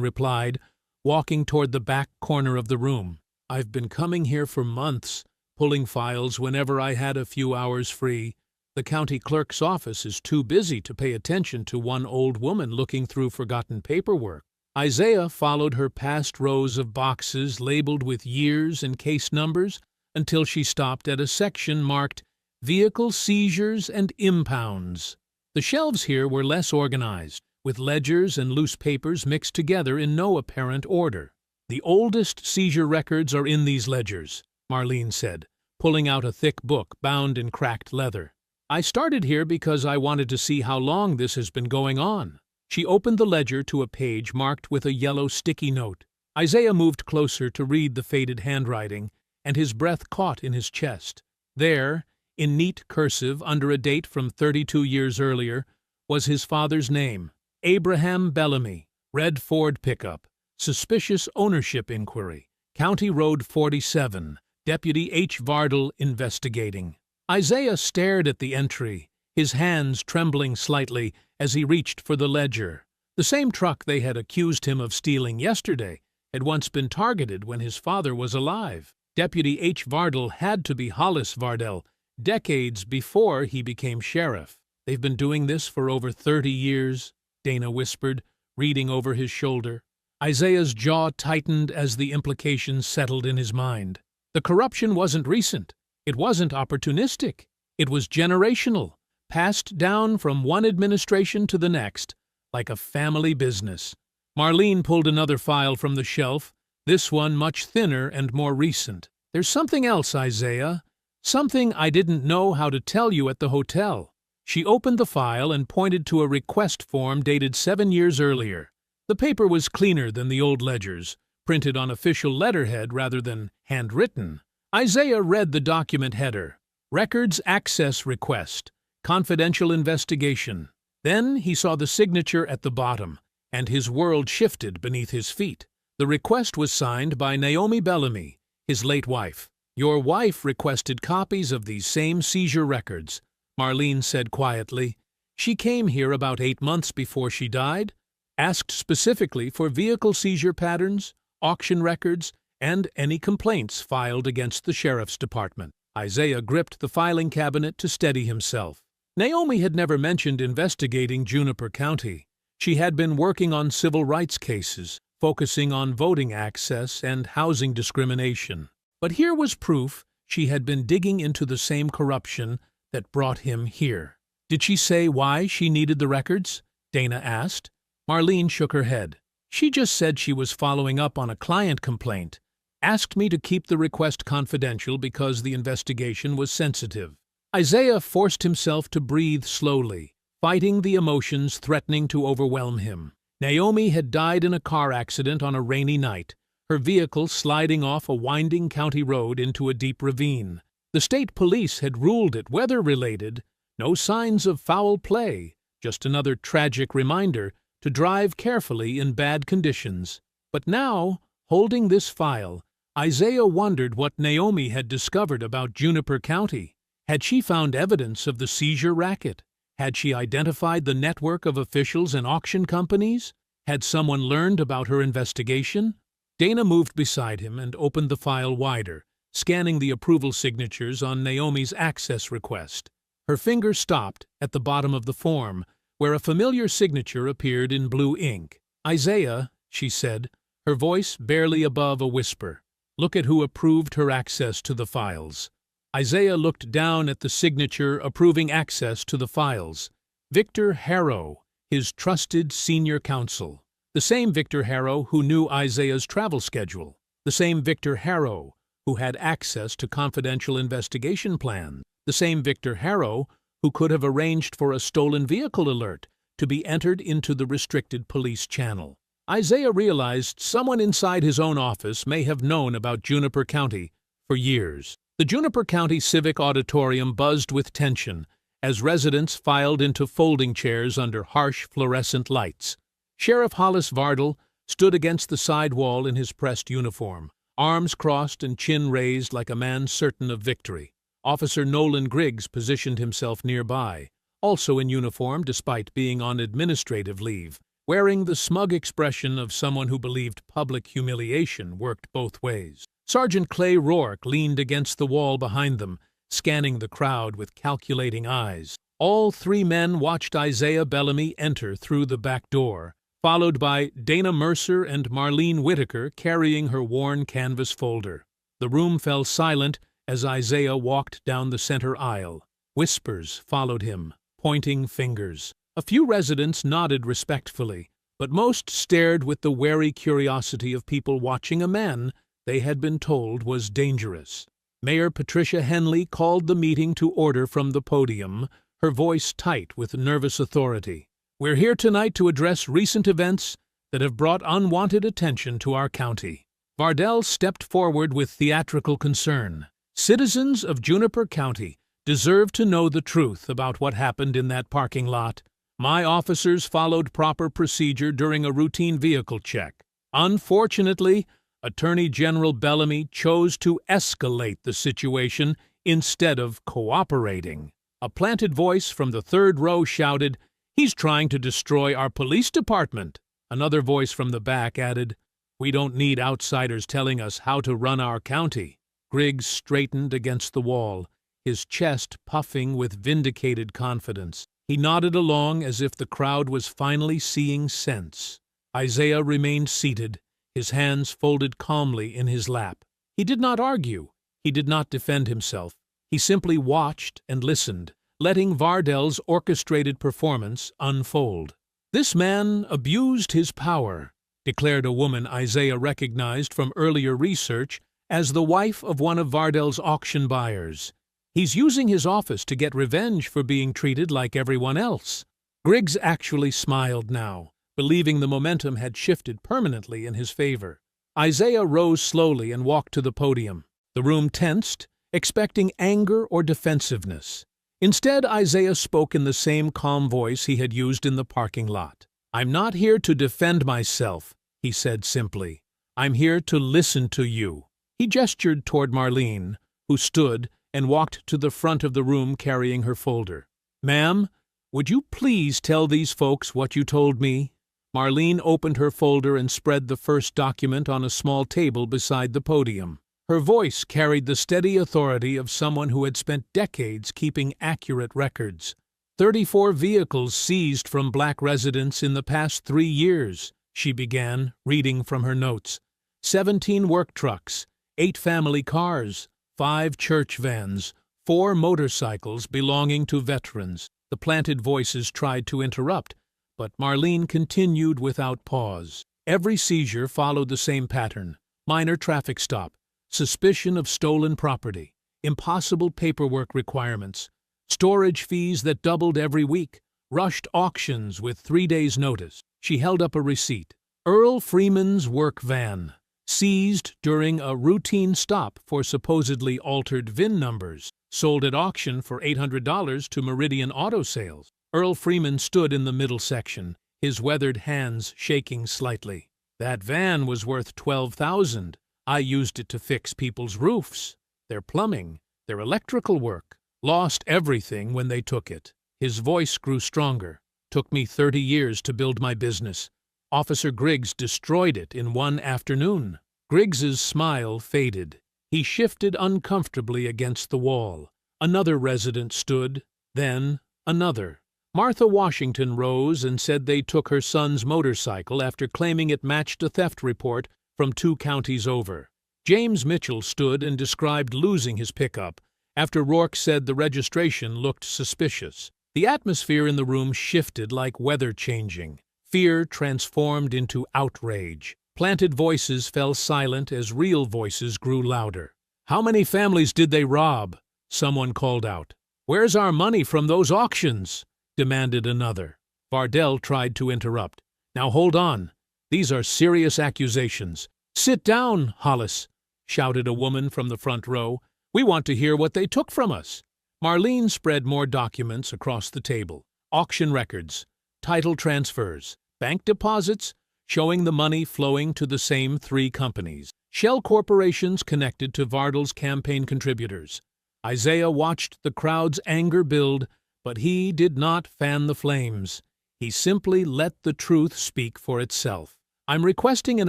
replied, walking toward the back corner of the room. "I've been coming here for months, pulling files whenever I had a few hours free. The county clerk's office is too busy to pay attention to one old woman looking through forgotten paperwork." Isaiah followed her past rows of boxes labeled with years and case numbers until she stopped at a section marked Vehicle Seizures and Impounds. The shelves here were less organized, with ledgers and loose papers mixed together in no apparent order. "The oldest seizure records are in these ledgers," Marlene said, pulling out a thick book bound in cracked leather. "I started here because I wanted to see how long this has been going on." She opened the ledger to a page marked with a yellow sticky note. Isaiah moved closer to read the faded handwriting, and his breath caught in his chest. There, in neat cursive under a date from 32 years earlier, was his father's name, Abraham Bellamy, red Ford pickup, suspicious ownership inquiry, County Road 47, Deputy H. Vardal investigating. Isaiah stared at the entry, his hands trembling slightly as he reached for the ledger. The same truck they had accused him of stealing yesterday had once been targeted when his father was alive. Deputy H. Vardal had to be Hollis Vardell, decades before he became sheriff. "They've been doing this for over 30 years, Dana whispered, reading over his shoulder. Isaiah's jaw tightened as the implications settled in his mind. The corruption wasn't recent. It wasn't opportunistic. It was generational, passed down from one administration to the next, like a family business. Marlene pulled another file from the shelf, this one much thinner and more recent. "There's something else, Isaiah. Something I didn't know how to tell you at the hotel." She opened the file and pointed to a request form dated 7 years earlier. The paper was cleaner than the old ledgers, printed on official letterhead rather than handwritten. Isaiah read the document header, Records Access Request, Confidential Investigation. Then he saw the signature at the bottom, and his world shifted beneath his feet. The request was signed by Naomi Bellamy, his late wife. "Your wife requested copies of these same seizure records," Marlene said quietly. "She came here about 8 months before she died, asked specifically for vehicle seizure patterns, auction records, and any complaints filed against the sheriff's department. Isaiah gripped the filing cabinet to steady himself. Naomi had never mentioned investigating Juniper County. She had been working on civil rights cases, focusing on voting access and housing discrimination. But here was proof she had been digging into the same corruption that brought him here. Did she say why she needed the records? Dana asked. Marlene shook her head. She just said she was following up on a client complaint, asked me to keep the request confidential because the investigation was sensitive. Isaiah forced himself to breathe slowly, fighting the emotions threatening to overwhelm him. Naomi had died in a car accident on a rainy night, her vehicle sliding off a winding county road into a deep ravine. The state police had ruled it weather-related, no signs of foul play, just another tragic reminder to drive carefully in bad conditions. But now, holding this file, Isaiah wondered what Naomi had discovered about Juniper County. Had she found evidence of the seizure racket? Had she identified the network of officials and auction companies? Had someone learned about her investigation? Dana moved beside him and opened the file wider, scanning the approval signatures on Naomi's access request. Her finger stopped at the bottom of the form, where a familiar signature appeared in blue ink. "Isaiah," she said, her voice barely above a whisper. "Look at who approved her access to the files." Isaiah looked down at the signature approving access to the files. Victor Harrow, his trusted senior counsel. The same Victor Harrow who knew Isaiah's travel schedule. The same Victor Harrow who had access to confidential investigation plans. The same Victor Harrow who could have arranged for a stolen vehicle alert to be entered into the restricted police channel. Isaiah realized someone inside his own office may have known about Juniper County for years. The Juniper County Civic Auditorium buzzed with tension as residents filed into folding chairs under harsh fluorescent lights. Sheriff Hollis Vardell stood against the side wall in his pressed uniform, arms crossed and chin raised like a man certain of victory. Officer Nolan Griggs positioned himself nearby, also in uniform despite being on administrative leave, wearing the smug expression of someone who believed public humiliation worked both ways. Sergeant Clay Rourke leaned against the wall behind them, scanning the crowd with calculating eyes. All three men watched Isaiah Bellamy enter through the back door, followed by Dana Mercer and Marlene Whitaker carrying her worn canvas folder. The room fell silent as Isaiah walked down the center aisle. Whispers followed him, pointing fingers. A few residents nodded respectfully, but most stared with the wary curiosity of people watching a man they had been told was dangerous. Mayor Patricia Henley called the meeting to order from the podium, her voice tight with nervous authority. "We're here tonight to address recent events that have brought unwanted attention to our county." Vardell stepped forward with theatrical concern. "Citizens of Juniper County deserve to know the truth about what happened in that parking lot. My officers followed proper procedure during a routine vehicle check. Unfortunately, Attorney General Bellamy chose to escalate the situation instead of cooperating." A planted voice from the third row shouted, "He's trying to destroy our police department." Another voice from the back added, "We don't need outsiders telling us how to run our county." Griggs straightened against the wall, his chest puffing with vindicated confidence. He nodded along as if the crowd was finally seeing sense. Isaiah remained seated, his hands folded calmly in his lap. He did not argue. He did not defend himself. He simply watched and listened, letting Vardell's orchestrated performance unfold. "This man abused his power," declared a woman Isaiah recognized from earlier research as the wife of one of Vardell's auction buyers. "He's using his office to get revenge for being treated like everyone else." Griggs actually smiled now, believing the momentum had shifted permanently in his favor. Isaiah rose slowly and walked to the podium. The room tensed, expecting anger or defensiveness. Instead, Isaiah spoke in the same calm voice he had used in the parking lot. "I'm not here to defend myself," he said simply. "I'm here to listen to you." He gestured toward Marlene, who stood and walked to the front of the room carrying her folder. "Ma'am, would you please tell these folks what you told me?" Marlene opened her folder and spread the first document on a small table beside the podium. Her voice carried the steady authority of someone who had spent decades keeping accurate records. 34 vehicles seized from black residents in the past 3 years, she began, reading from her notes. 17 work trucks, 8 family cars, 5 church vans, 4 motorcycles belonging to veterans. The planted voices tried to interrupt, but Marlene continued without pause. Every seizure followed the same pattern: minor traffic stop, suspicion of stolen property, impossible paperwork requirements, storage fees that doubled every week, rushed auctions with 3 days' notice. She held up a receipt. Earl Freeman's work van, seized during a routine stop for supposedly altered VIN numbers, sold at auction for $800 to Meridian Auto Sales. Earl Freeman stood in the middle section, his weathered hands shaking slightly. That van was worth $12,000. I used it to fix people's roofs, their plumbing, their electrical work. Lost everything when they took it. His voice grew stronger. Took me 30 years to build my business. Officer Griggs destroyed it in one afternoon. Griggs's smile faded. He shifted uncomfortably against the wall. Another resident stood, then another. Martha Washington rose and said they took her son's motorcycle after claiming it matched a theft report from 2 counties over. James Mitchell stood and described losing his pickup after Rourke said the registration looked suspicious. The atmosphere in the room shifted like weather changing. Fear transformed into outrage. Planted voices fell silent as real voices grew louder. "How many families did they rob?" someone called out. "Where's our money from those auctions?" demanded another. Vardell tried to interrupt. "Now hold on. These are serious accusations." "Sit down, Hollis," shouted a woman from the front row. "We want to hear what they took from us." Marlene spread more documents across the table. Auction records, title transfers, bank deposits showing the money flowing to the same 3 companies. Shell corporations connected to Vardell's campaign contributors. Isaiah watched the crowd's anger build, but he did not fan the flames. He simply let the truth speak for itself. "I'm requesting an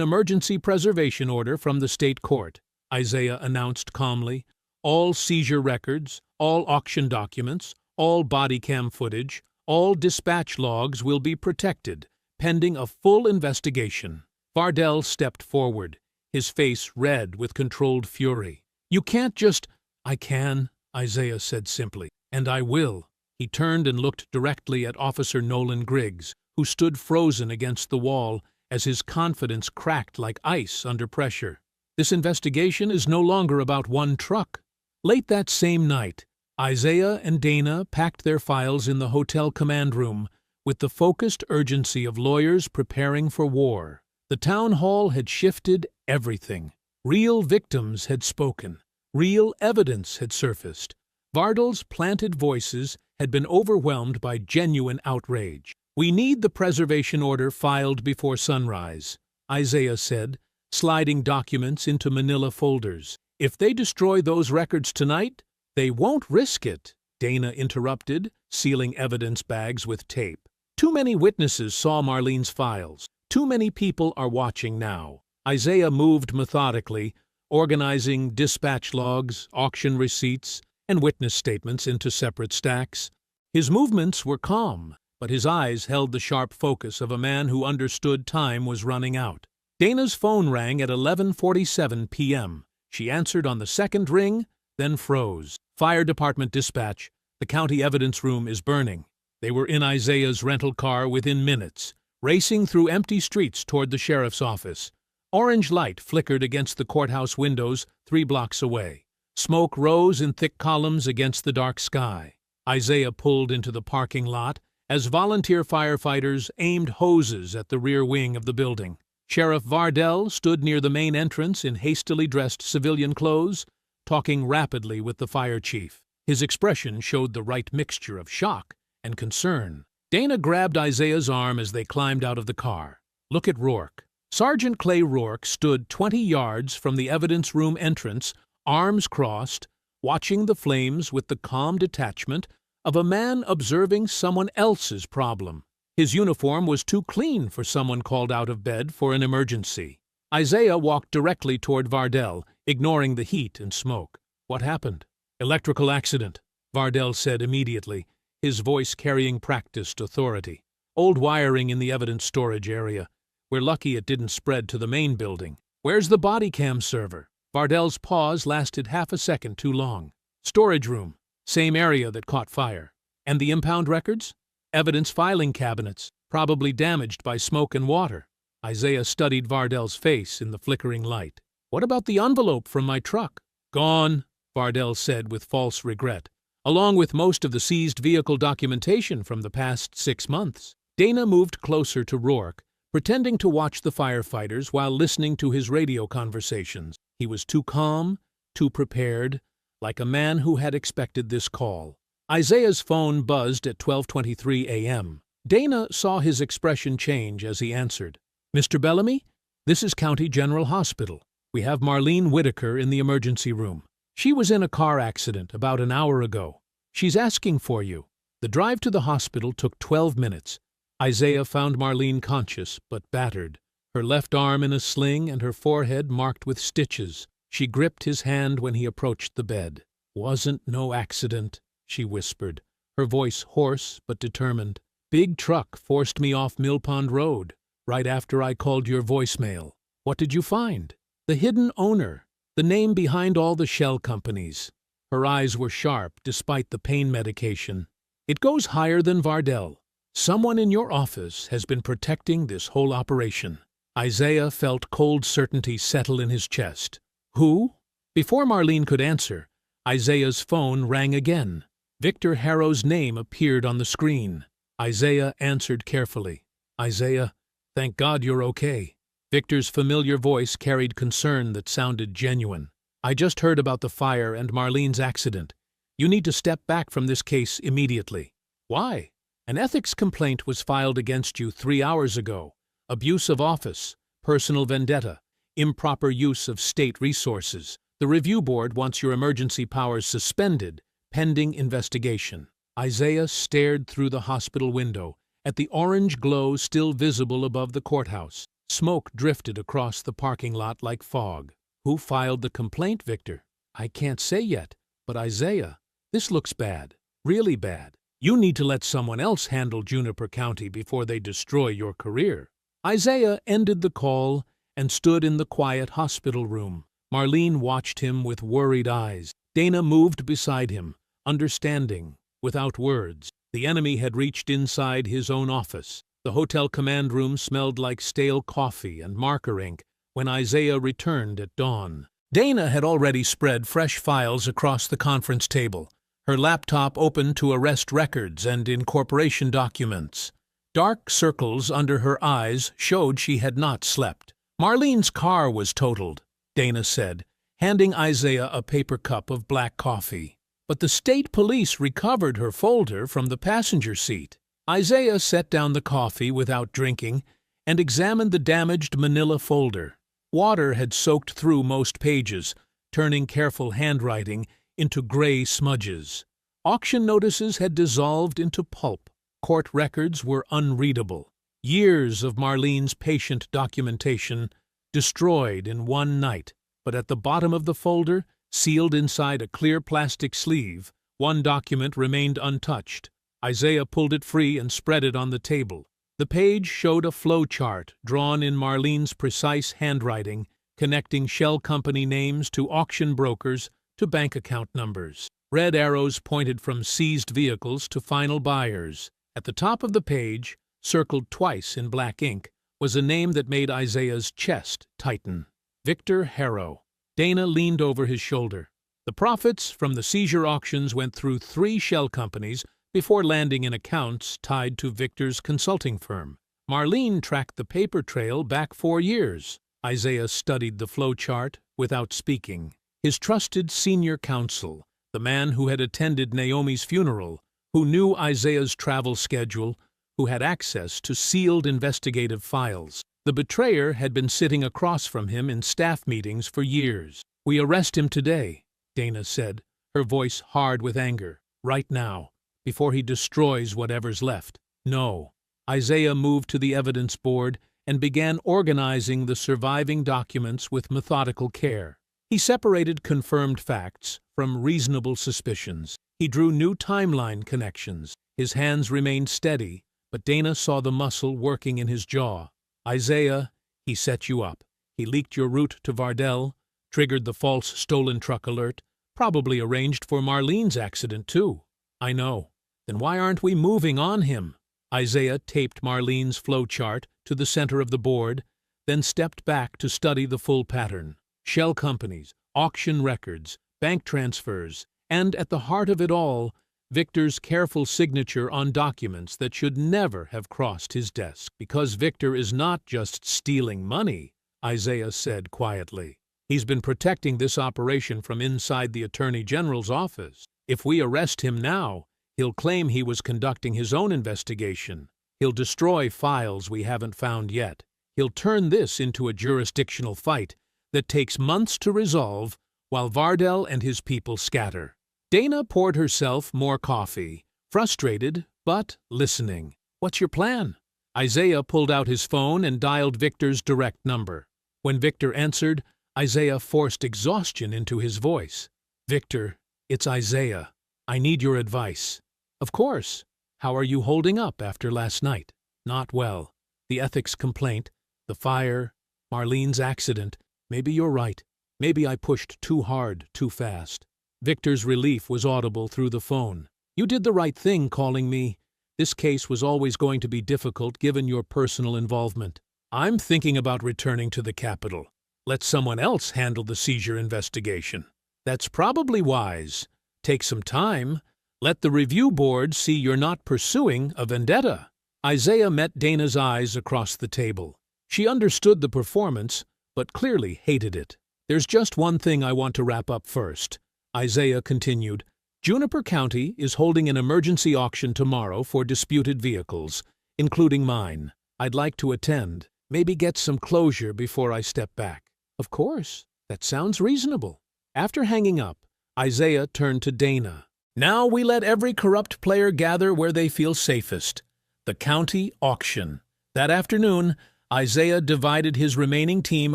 emergency preservation order from the state court," Isaiah announced calmly. "All seizure records, all auction documents, all body cam footage, all dispatch logs will be protected, pending a full investigation." Vardell stepped forward, his face red with controlled fury. "You can't just—" "I can," Isaiah said simply, "and I will." He turned and looked directly at Officer Nolan Griggs, who stood frozen against the wall as his confidence cracked like ice under pressure. "This investigation is no longer about one truck." Late that same night, Isaiah and Dana packed their files in the hotel command room with the focused urgency of lawyers preparing for war. The town hall had shifted everything. Real victims had spoken. Real evidence had surfaced. Vardell's planted voices had been overwhelmed by genuine outrage. "We need the preservation order filed before sunrise," Isaiah said, sliding documents into manila folders. "If they destroy those records tonight, they won't risk it," Dana interrupted, sealing evidence bags with tape. "Too many witnesses saw Marlene's files. Too many people are watching now." Isaiah moved methodically, organizing dispatch logs, auction receipts, and witness statements into separate stacks. His movements were calm, but his eyes held the sharp focus of a man who understood time was running out. Dana's phone rang at 11:47 p.m. She answered on the second ring, then froze. "Fire department dispatch. The county evidence room is burning." They were in Isaiah's rental car within minutes, racing through empty streets toward the sheriff's office. Orange light flickered against the courthouse windows 3 blocks away. Smoke rose in thick columns against the dark sky. Isaiah pulled into the parking lot as volunteer firefighters aimed hoses at the rear wing of the building. Sheriff Vardell stood near the main entrance in hastily dressed civilian clothes, talking rapidly with the fire chief. His expression showed the right mixture of shock and concern. Dana grabbed Isaiah's arm as they climbed out of the car. "Look at Rourke." Sergeant Clay Rourke stood 20 yards from the evidence room entrance, arms crossed, watching the flames with the calm detachment of a man observing someone else's problem. His uniform was too clean for someone called out of bed for an emergency. Isaiah walked directly toward Vardell, ignoring the heat and smoke. "What happened?" "Electrical accident," Vardell said immediately, his voice carrying practiced authority. "Old wiring in the evidence storage area. We're lucky it didn't spread to the main building." "Where's the body cam server?" Vardell's pause lasted half a second too long. "Storage room. Same area that caught fire." "And the impound records?" "Evidence filing cabinets, probably damaged by smoke and water." Isaiah studied Vardell's face in the flickering light. "What about the envelope from my truck?" "Gone," Vardell said with false regret, "along with most of the seized vehicle documentation from the past 6 months." Dana moved closer to Rourke, pretending to watch the firefighters while listening to his radio conversations. He was too calm, too prepared, like a man who had expected this call. Isaiah's phone buzzed at 12:23 a.m. Dana saw his expression change as he answered. "Mr. Bellamy, this is County General Hospital. We have Marlene Whitaker in the emergency room. She was in a car accident about an hour ago. She's asking for you." The drive to the hospital took 12 minutes. Isaiah found Marlene conscious but battered, her left arm in a sling and her forehead marked with stitches. She gripped his hand when he approached the bed. "Wasn't no accident," she whispered, her voice hoarse but determined. "Big truck forced me off Mill Pond Road, right after I called your voicemail." "What did you find?" "The hidden owner, the name behind all the shell companies." Her eyes were sharp despite the pain medication. "It goes higher than Vardell. Someone in your office has been protecting this whole operation." Isaiah felt cold certainty settle in his chest. "Who?" Before Marlene could answer, Isaiah's phone rang again. Victor Harrow's name appeared on the screen. Isaiah answered carefully. "Isaiah, thank God you're okay." Victor's familiar voice carried concern that sounded genuine. "I just heard about the fire and Marlene's accident. You need to step back from this case immediately." "Why?" "An ethics complaint was filed against you 3 hours ago. Abuse of office, personal vendetta, improper use of state resources. The review board wants your emergency powers suspended, pending investigation." Isaiah stared through the hospital window, at the orange glow still visible above the courthouse. Smoke drifted across the parking lot like fog. "Who filed the complaint, Victor?" "I can't say yet, but Isaiah, this looks bad, really bad. You need to let someone else handle Juniper County before they destroy your career." Isaiah ended the call and stood in the quiet hospital room. Marlene watched him with worried eyes. Dana moved beside him, understanding, without words. The enemy had reached inside his own office. The hotel command room smelled like stale coffee and marker ink when Isaiah returned at dawn. Dana had already spread fresh files across the conference table, her laptop open to arrest records and incorporation documents. Dark circles under her eyes showed she had not slept. "Marlene's car was totaled," Dana said, handing Isaiah a paper cup of black coffee. "But the state police recovered her folder from the passenger seat." Isaiah set down the coffee without drinking and examined the damaged manila folder. Water had soaked through most pages, turning careful handwriting into gray smudges. Auction notices had dissolved into pulp. Court records were unreadable. Years of Marlene's patient documentation destroyed in one night. But at the bottom of the folder, sealed inside a clear plastic sleeve, one document remained untouched. Isaiah pulled it free and spread it on the table. The page showed a flow chart drawn in Marlene's precise handwriting, connecting shell company names to auction brokers to bank account numbers. Red arrows pointed from seized vehicles to final buyers. At the top of the page, circled twice in black ink, was a name that made Isaiah's chest tighten. Victor Harrow. Dana leaned over his shoulder. The profits from the seizure auctions went through 3 shell companies before landing in accounts tied to Victor's consulting firm. Marlene tracked the paper trail back 4 years. Isaiah studied the flow chart without speaking. His trusted senior counsel, the man who had attended Naomi's funeral, who knew Isaiah's travel schedule, who had access to sealed investigative files. The betrayer had been sitting across from him in staff meetings for years. "We arrest him today," Dana said, her voice hard with anger. "Right now, before he destroys whatever's left." "No," Isaiah moved to the evidence board and began organizing the surviving documents with methodical care. He separated confirmed facts from reasonable suspicions. He drew new timeline connections. His hands remained steady, but Dana saw the muscle working in his jaw. Isaiah, he set you up. He leaked your route to Vardell, triggered the false stolen truck alert, probably arranged for Marlene's accident too. I know. Then why aren't we moving on him? Isaiah taped Marlene's flowchart to the center of the board, then stepped back to study the full pattern. Shell companies, auction records, bank transfers, and at the heart of it all, Victor's careful signature on documents that should never have crossed his desk. Because Victor is not just stealing money, Isaiah said quietly. He's been protecting this operation from inside the Attorney General's office. If we arrest him now, he'll claim he was conducting his own investigation. He'll destroy files we haven't found yet. He'll turn this into a jurisdictional fight that takes months to resolve while Vardell and his people scatter. Dana poured herself more coffee, frustrated but listening. What's your plan? Isaiah pulled out his phone and dialed Victor's direct number. When Victor answered, Isaiah forced exhaustion into his voice. Victor, it's Isaiah. I need your advice. Of course. How are you holding up after last night? Not well. The ethics complaint, the fire, Marlene's accident. Maybe you're right. Maybe I pushed too hard, too fast. Victor's relief was audible through the phone. You did the right thing calling me. This case was always going to be difficult given your personal involvement. I'm thinking about returning to the capital. Let someone else handle the seizure investigation. That's probably wise. Take some time. Let the review board see you're not pursuing a vendetta. Isaiah met Dana's eyes across the table. She understood the performance, but clearly hated it. There's just one thing I want to wrap up first. Isaiah continued. Juniper County is holding an emergency auction tomorrow for disputed vehicles, including mine. I'd like to attend, maybe get some closure before I step back. Of course, that sounds reasonable. After hanging up, Isaiah turned to Dana. Now we let every corrupt player gather where they feel safest. The county auction. That afternoon, Isaiah divided his remaining team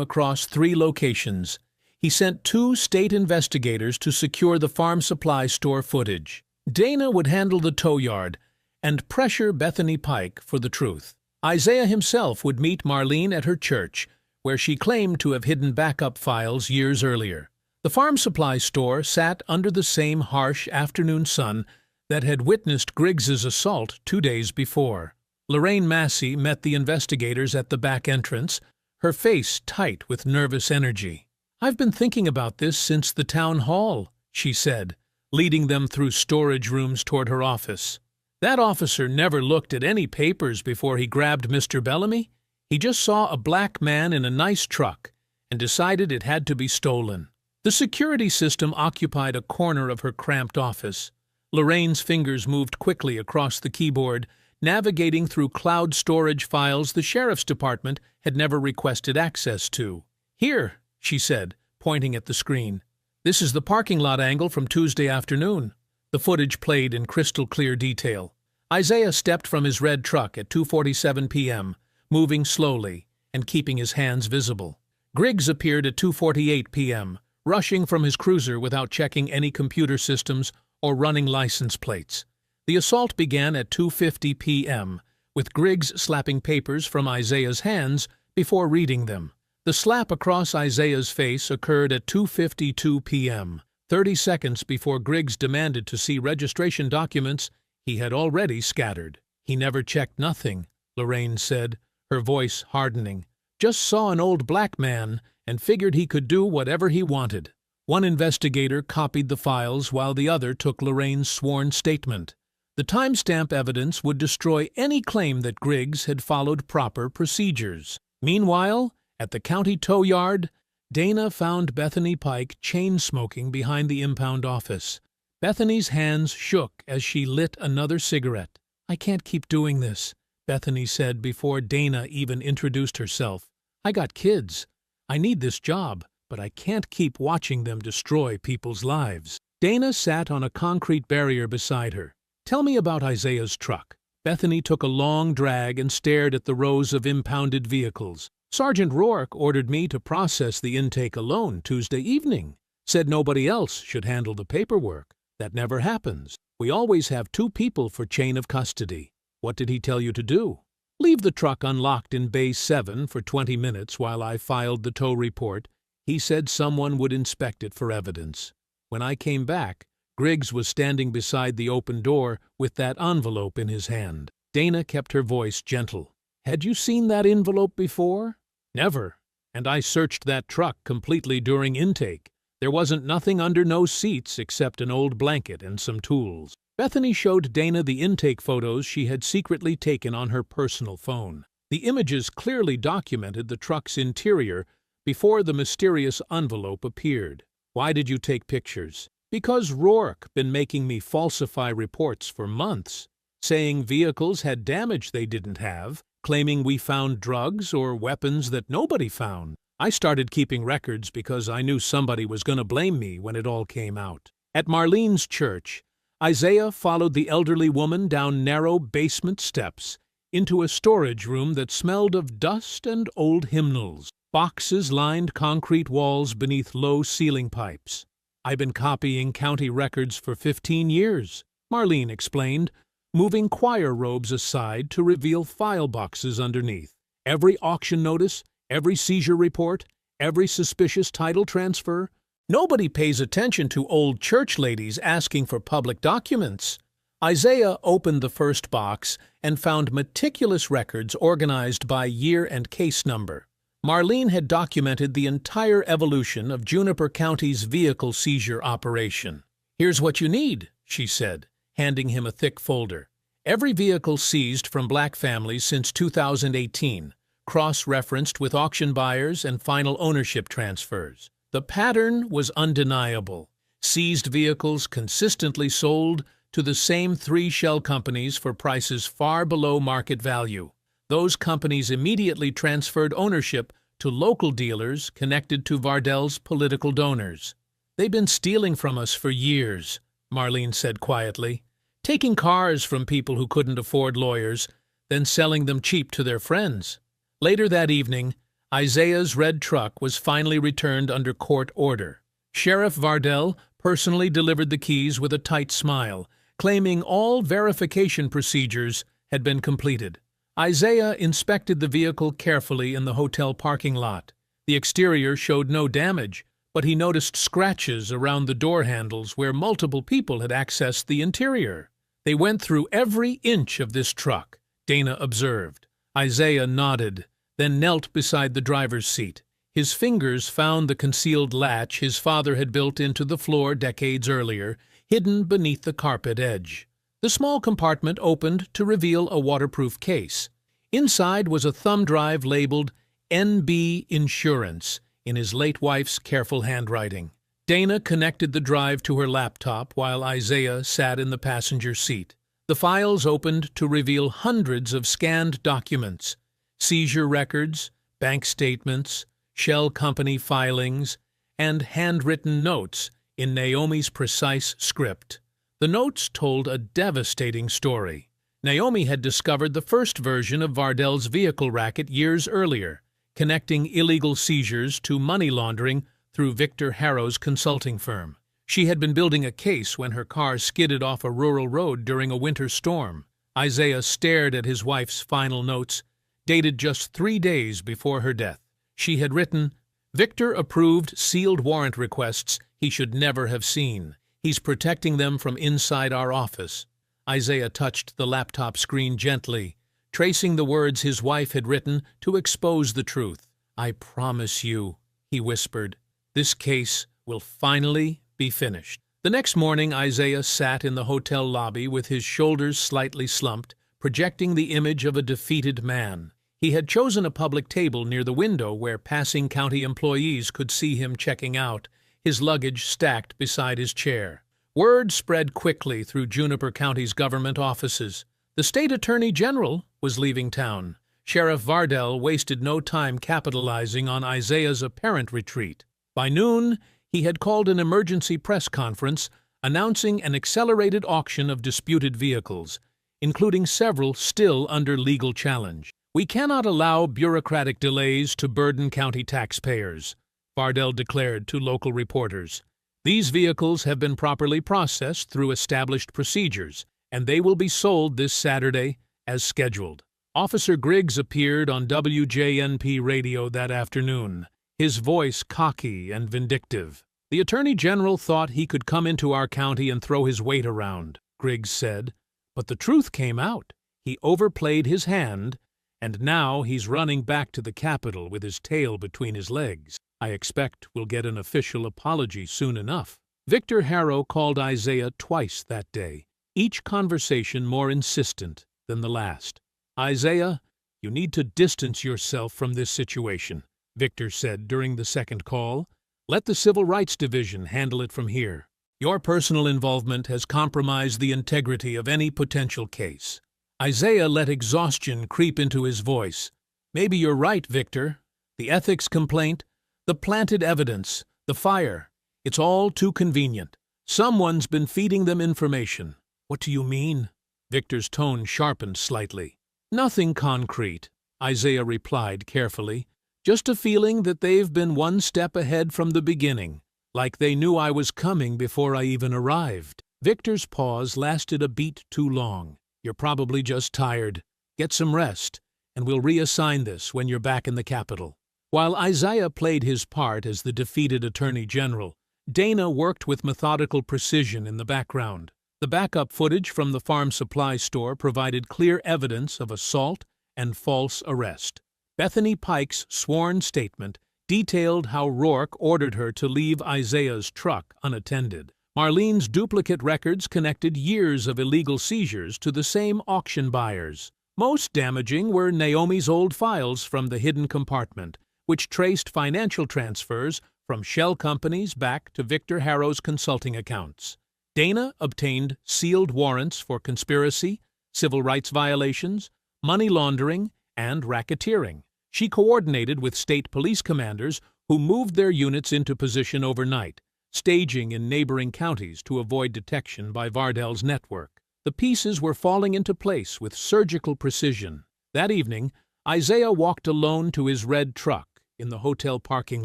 across 3 locations. He sent 2 state investigators to secure the farm supply store footage. Dana would handle the tow yard and pressure Bethany Pike for the truth. Isaiah himself would meet Marlene at her church, where she claimed to have hidden backup files years earlier. The farm supply store sat under the same harsh afternoon sun that had witnessed Griggs's assault 2 days before. Lorraine Massey met the investigators at the back entrance, her face tight with nervous energy. I've been thinking about this since the town hall, she said, leading them through storage rooms toward her office. That officer never looked at any papers before he grabbed Mr. Bellamy. He just saw a black man in a nice truck and decided it had to be stolen. The security system occupied a corner of her cramped office. Lorraine's fingers moved quickly across the keyboard, navigating through cloud storage files the sheriff's department had never requested access to. Here, she said, pointing at the screen. This is the parking lot angle from Tuesday afternoon. The footage played in crystal-clear detail. Isaiah stepped from his red truck at 2:47 p.m., moving slowly and keeping his hands visible. Griggs appeared at 2:48 p.m., rushing from his cruiser without checking any computer systems or running license plates. The assault began at 2:50 p.m., with Griggs slapping papers from Isaiah's hands before reading them. The slap across Isaiah's face occurred at 2:52 p.m., 30 seconds before Griggs demanded to see registration documents he had already scattered. He never checked nothing, Lorraine said, her voice hardening. Just saw an old black man and figured he could do whatever he wanted. One investigator copied the files while the other took Lorraine's sworn statement. The timestamp evidence would destroy any claim that Griggs had followed proper procedures. Meanwhile, at the county tow yard, Dana found Bethany Pike chain-smoking behind the impound office. Bethany's hands shook as she lit another cigarette. I can't keep doing this, Bethany said before Dana even introduced herself. I got kids. I need this job, but I can't keep watching them destroy people's lives. Dana sat on a concrete barrier beside her. Tell me about Isaiah's truck. Bethany took a long drag and stared at the rows of impounded vehicles. Sergeant Rourke ordered me to process the intake alone Tuesday evening. Said nobody else should handle the paperwork. That never happens. We always have 2 people for chain of custody. What did he tell you to do? Leave the truck unlocked in Bay 7 for 20 minutes while I filed the tow report. He said someone would inspect it for evidence. When I came back, Griggs was standing beside the open door with that envelope in his hand. Dana kept her voice gentle. Had you seen that envelope before? Never. And I searched that truck completely during intake. There wasn't nothing under no seats except an old blanket and some tools. Bethany showed Dana the intake photos she had secretly taken on her personal phone. The images clearly documented the truck's interior before the mysterious envelope appeared. Why did you take pictures? Because Rourke been making me falsify reports for months, saying vehicles had damage they didn't have, claiming we found drugs or weapons that nobody found. I started keeping records because I knew somebody was going to blame me when it all came out. At Marlene's church, Isaiah followed the elderly woman down narrow basement steps into a storage room that smelled of dust and old hymnals. Boxes lined concrete walls beneath low ceiling pipes. I've been copying county records for 15 years, Marlene explained, moving choir robes aside to reveal file boxes underneath. Every auction notice, every seizure report, every suspicious title transfer. Nobody pays attention to old church ladies asking for public documents. Isaiah opened the first box and found meticulous records organized by year and case number. Marlene had documented the entire evolution of Juniper County's vehicle seizure operation. Here's what you need, she said, handing him a thick folder. Every vehicle seized from black families since 2018, cross-referenced with auction buyers and final ownership transfers. The pattern was undeniable. Seized vehicles consistently sold to the same 3 shell companies for prices far below market value. Those companies immediately transferred ownership to local dealers connected to Vardell's political donors. They've been stealing from us for years, Marlene said quietly, taking cars from people who couldn't afford lawyers, then selling them cheap to their friends. Later that evening, Isaiah's red truck was finally returned under court order. Sheriff Vardell personally delivered the keys with a tight smile, claiming all verification procedures had been completed. Isaiah inspected the vehicle carefully in the hotel parking lot. The exterior showed no damage, but he noticed scratches around the door handles where multiple people had accessed the interior. They went through every inch of this truck, Dana observed. Isaiah nodded, then knelt beside the driver's seat. His fingers found the concealed latch his father had built into the floor decades earlier, hidden beneath the carpet edge. The small compartment opened to reveal a waterproof case. Inside was a thumb drive labeled NB Insurance in his late wife's careful handwriting. Dana connected the drive to her laptop while Isaiah sat in the passenger seat. The files opened to reveal hundreds of scanned documents, seizure records, bank statements, shell company filings, and handwritten notes in Naomi's precise script. The notes told a devastating story. Naomi had discovered the first version of Vardell's vehicle racket years earlier, connecting illegal seizures to money laundering through Victor Harrow's consulting firm. She had been building a case when her car skidded off a rural road during a winter storm. Isaiah stared at his wife's final notes, dated just 3 days before her death. She had written, "Victor approved sealed warrant requests he should never have seen. He's protecting them from inside our office." Isaiah touched the laptop screen gently, tracing the words his wife had written to expose the truth. "I promise you," he whispered, "this case will finally be finished." The next morning, Isaiah sat in the hotel lobby with his shoulders slightly slumped, projecting the image of a defeated man. He had chosen a public table near the window where passing county employees could see him checking out, his luggage stacked beside his chair. Word spread quickly through Juniper County's government offices. The state attorney general was leaving town. Sheriff Vardell wasted no time capitalizing on Isaiah's apparent retreat. By noon, he had called an emergency press conference announcing an accelerated auction of disputed vehicles, including several still under legal challenge. "We cannot allow bureaucratic delays to burden county taxpayers," Vardell declared to local reporters. "These vehicles have been properly processed through established procedures, and they will be sold this Saturday as scheduled." Officer Griggs appeared on WJNP radio that afternoon, his voice cocky and vindictive. "The Attorney General thought he could come into our county and throw his weight around," Griggs said. "But the truth came out. He overplayed his hand, and now he's running back to the Capitol with his tail between his legs. I expect we'll get an official apology soon enough." Victor Harrow called Isaiah twice that day, each conversation more insistent than the last. "Isaiah, you need to distance yourself from this situation," Victor said during the second call. "Let the Civil Rights Division handle it from here. Your personal involvement has compromised the integrity of any potential case." Isaiah let exhaustion creep into his voice. "Maybe you're right, Victor. The ethics complaint, the planted evidence, the fire, it's all too convenient. Someone's been feeding them information." "What do you mean?" Victor's tone sharpened slightly. "Nothing concrete," Isaiah replied carefully. "Just a feeling that they've been one step ahead from the beginning, like they knew I was coming before I even arrived." Victor's pause lasted a beat too long. "You're probably just tired. Get some rest, and we'll reassign this when you're back in the Capitol." While Isaiah played his part as the defeated Attorney General, Dana worked with methodical precision in the background. The backup footage from the farm supply store provided clear evidence of assault and false arrest. Bethany Pike's sworn statement detailed how Rourke ordered her to leave Isaiah's truck unattended. Marlene's duplicate records connected years of illegal seizures to the same auction buyers. Most damaging were Naomi's old files from the hidden compartment, which traced financial transfers from shell companies back to Victor Harrow's consulting accounts. Dana obtained sealed warrants for conspiracy, civil rights violations, money laundering, and racketeering. She coordinated with state police commanders who moved their units into position overnight, staging in neighboring counties to avoid detection by Vardell's network. The pieces were falling into place with surgical precision. That evening, Isaiah walked alone to his red truck in the hotel parking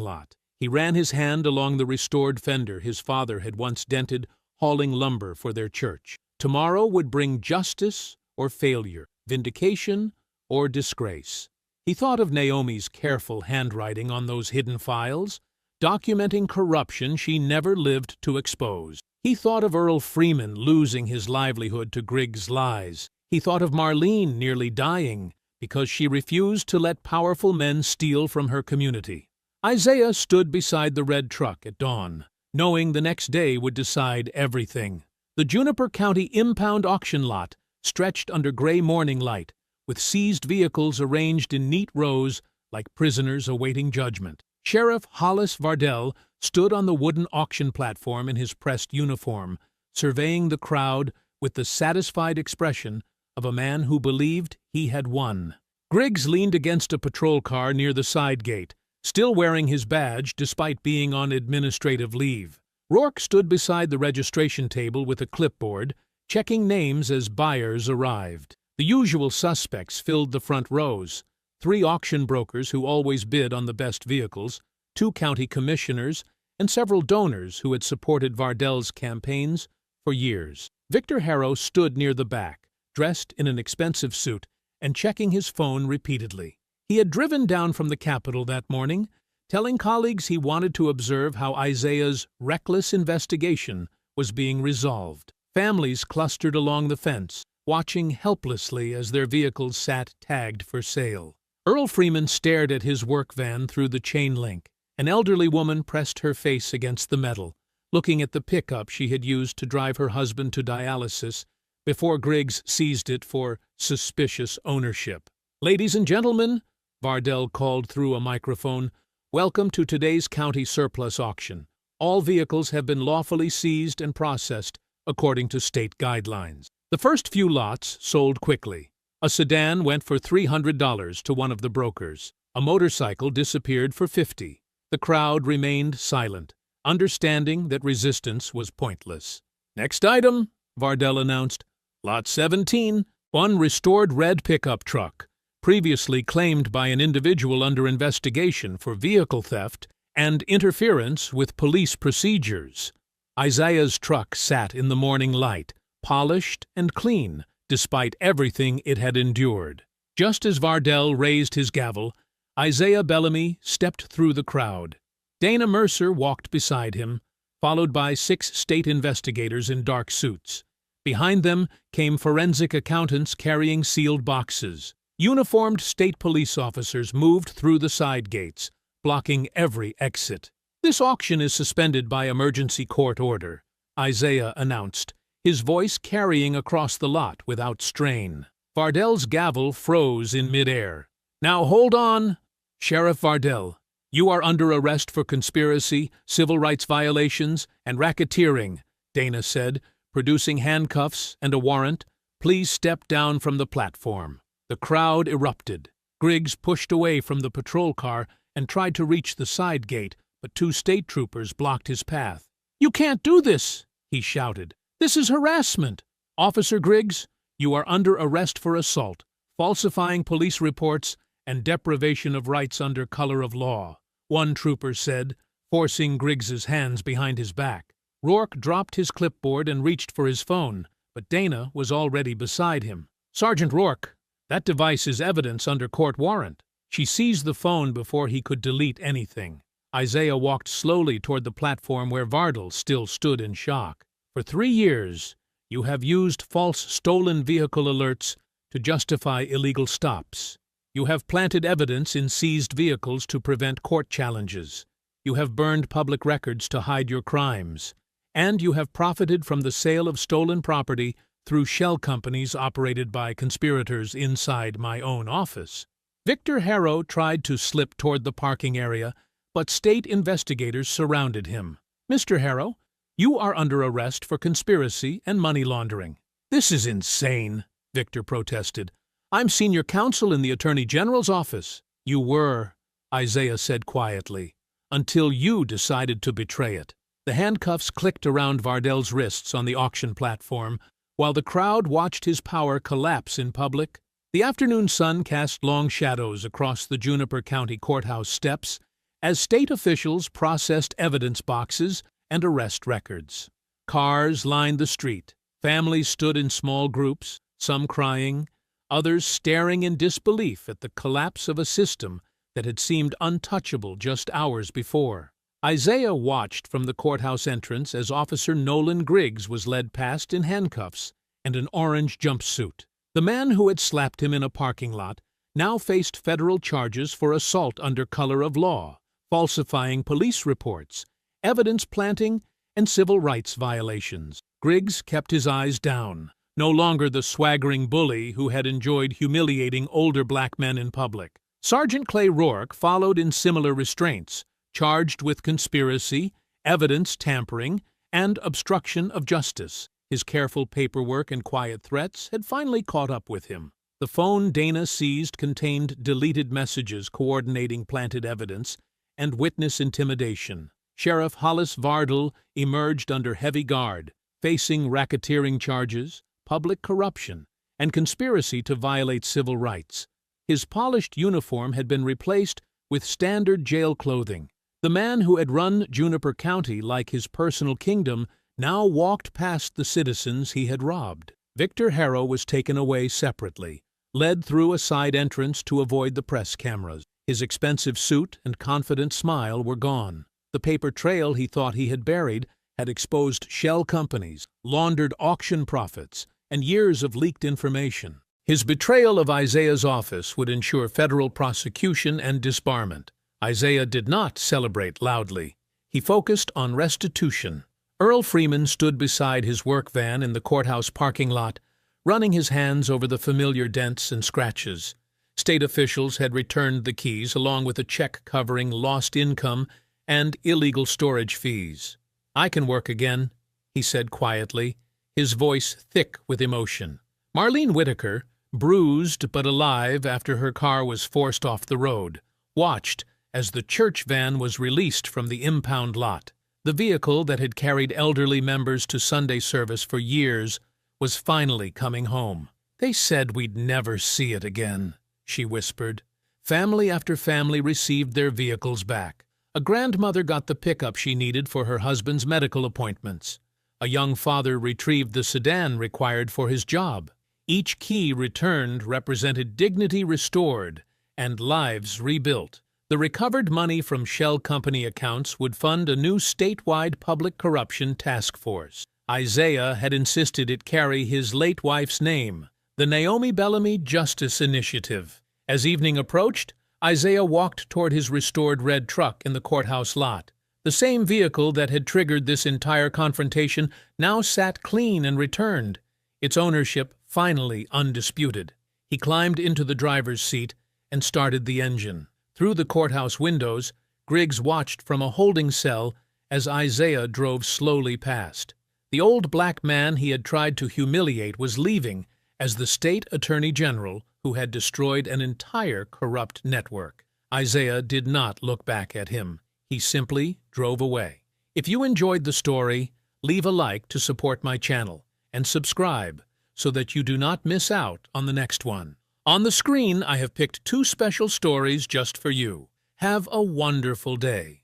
lot. He ran his hand along the restored fender his father had once dented, hauling lumber for their church. Tomorrow would bring justice or failure, vindication or disgrace. He thought of Naomi's careful handwriting on those hidden files, documenting corruption she never lived to expose. He thought of Earl Freeman losing his livelihood to Griggs' lies. He thought of Marlene nearly dying because she refused to let powerful men steal from her community. Isaiah stood beside the red truck at dawn, knowing the next day would decide everything. The Juniper County impound auction lot stretched under gray morning light, with seized vehicles arranged in neat rows like prisoners awaiting judgment. Sheriff Hollis Vardell stood on the wooden auction platform in his pressed uniform, surveying the crowd with the satisfied expression of a man who believed he had won. Griggs leaned against a patrol car near the side gate, still wearing his badge despite being on administrative leave. Rourke stood beside the registration table with a clipboard, checking names as buyers arrived. The usual suspects filled the front rows: 3 auction brokers who always bid on the best vehicles, 2 county commissioners, and several donors who had supported Vardell's campaigns for years. Victor Harrow stood near the back, dressed in an expensive suit, and checking his phone repeatedly. He had driven down from the Capitol that morning, telling colleagues he wanted to observe how Isaiah's reckless investigation was being resolved. Families clustered along the fence, watching helplessly as their vehicles sat tagged for sale. Earl Freeman stared at his work van through the chain link. An elderly woman pressed her face against the metal, looking at the pickup she had used to drive her husband to dialysis before Griggs seized it for suspicious ownership. "Ladies and gentlemen," Vardell called through a microphone, "welcome to today's county surplus auction. All vehicles have been lawfully seized and processed according to state guidelines." The first few lots sold quickly. A sedan went for $300 to one of the brokers. A motorcycle disappeared for $50. The crowd remained silent, understanding that resistance was pointless. "Next item," Vardell announced. "Lot 17, One restored red pickup truck, previously claimed by an individual under investigation for vehicle theft and interference with police procedures. Isaiah's truck sat in the morning light, polished and clean, despite everything it had endured. Just as Vardell raised his gavel, Isaiah Bellamy stepped through the crowd. Dana Mercer walked beside him, followed by 6 state investigators in dark suits. Behind them came forensic accountants carrying sealed boxes. Uniformed state police officers moved through the side gates, blocking every exit. "This auction is suspended by emergency court order," Isaiah announced, his voice carrying across the lot without strain. Vardell's gavel froze in midair. "Now hold on! Sheriff Vardell, you are under arrest for conspiracy, civil rights violations, and racketeering," Dana said, producing handcuffs and a warrant. "Please step down from the platform." The crowd erupted. Griggs pushed away from the patrol car and tried to reach the side gate, but 2 state troopers blocked his path. "You can't do this!" he shouted. "This is harassment! Officer Griggs, you are under arrest for assault, falsifying police reports, and deprivation of rights under color of law," one trooper said, forcing Griggs's hands behind his back. Rourke dropped his clipboard and reached for his phone, but Dana was already beside him. "Sergeant Rourke, that device is evidence under court warrant." She seized the phone before he could delete anything. Isaiah walked slowly toward the platform where Vardell still stood in shock. "For 3 years, you have used false stolen vehicle alerts to justify illegal stops. You have planted evidence in seized vehicles to prevent court challenges. You have burned public records to hide your crimes. And you have profited from the sale of stolen property through shell companies operated by conspirators inside my own office." Victor Harrow tried to slip toward the parking area, but state investigators surrounded him. "Mr. Harrow, you are under arrest for conspiracy and money laundering." "This is insane," Victor protested. "I'm senior counsel in the Attorney General's office." "You were," Isaiah said quietly, "until you decided to betray it." The handcuffs clicked around Vardell's wrists on the auction platform, while the crowd watched his power collapse in public. The afternoon sun cast long shadows across the Juniper County Courthouse steps as state officials processed evidence boxes and arrest records. Cars lined the street. Families stood in small groups, some crying, others staring in disbelief at the collapse of a system that had seemed untouchable just hours before. Isaiah watched from the courthouse entrance as Officer Nolan Griggs was led past in handcuffs and an orange jumpsuit. The man who had slapped him in a parking lot now faced federal charges for assault under color of law, falsifying police reports, evidence planting, and civil rights violations. Griggs kept his eyes down, no longer the swaggering bully who had enjoyed humiliating older black men in public. Sergeant Clay Rourke followed in similar restraints, charged with conspiracy, evidence tampering, and obstruction of justice. His careful paperwork and quiet threats had finally caught up with him. The phone Dana seized contained deleted messages coordinating planted evidence and witness intimidation. Sheriff Hollis Vardell emerged under heavy guard, facing racketeering charges, public corruption, and conspiracy to violate civil rights. His polished uniform had been replaced with standard jail clothing. The man who had run Juniper County like his personal kingdom now walked past the citizens he had robbed. Victor Harrow was taken away separately, led through a side entrance to avoid the press cameras. His expensive suit and confident smile were gone. The paper trail he thought he had buried had exposed shell companies, laundered auction profits, and years of leaked information. His betrayal of Isaiah's office would ensure federal prosecution and disbarment. Isaiah did not celebrate loudly. He focused on restitution. Earl Freeman stood beside his work van in the courthouse parking lot, running his hands over the familiar dents and scratches. State officials had returned the keys along with a check covering lost income and illegal storage fees. "I can work again," he said quietly, his voice thick with emotion. Marlene Whitaker, bruised but alive after her car was forced off the road, watched as the church van was released from the impound lot. The vehicle that had carried elderly members to Sunday service for years was finally coming home. "They said we'd never see it again," she whispered. Family after family received their vehicles back. A grandmother got the pickup she needed for her husband's medical appointments. A young father retrieved the sedan required for his job. Each key returned represented dignity restored and lives rebuilt. The recovered money from shell company accounts would fund a new statewide public corruption task force. Isaiah had insisted it carry his late wife's name, the Naomi Bellamy Justice Initiative. As evening approached, Isaiah walked toward his restored red truck in the courthouse lot. The same vehicle that had triggered this entire confrontation now sat clean and returned, its ownership finally undisputed. He climbed into the driver's seat and started the engine. Through the courthouse windows, Griggs watched from a holding cell as Isaiah drove slowly past. The old black man he had tried to humiliate was leaving as the state attorney general who had destroyed an entire corrupt network. Isaiah did not look back at him. He simply drove away. If you enjoyed the story, leave a like to support my channel and subscribe so that you do not miss out on the next one. On the screen, I have picked 2 special stories just for you. Have a wonderful day.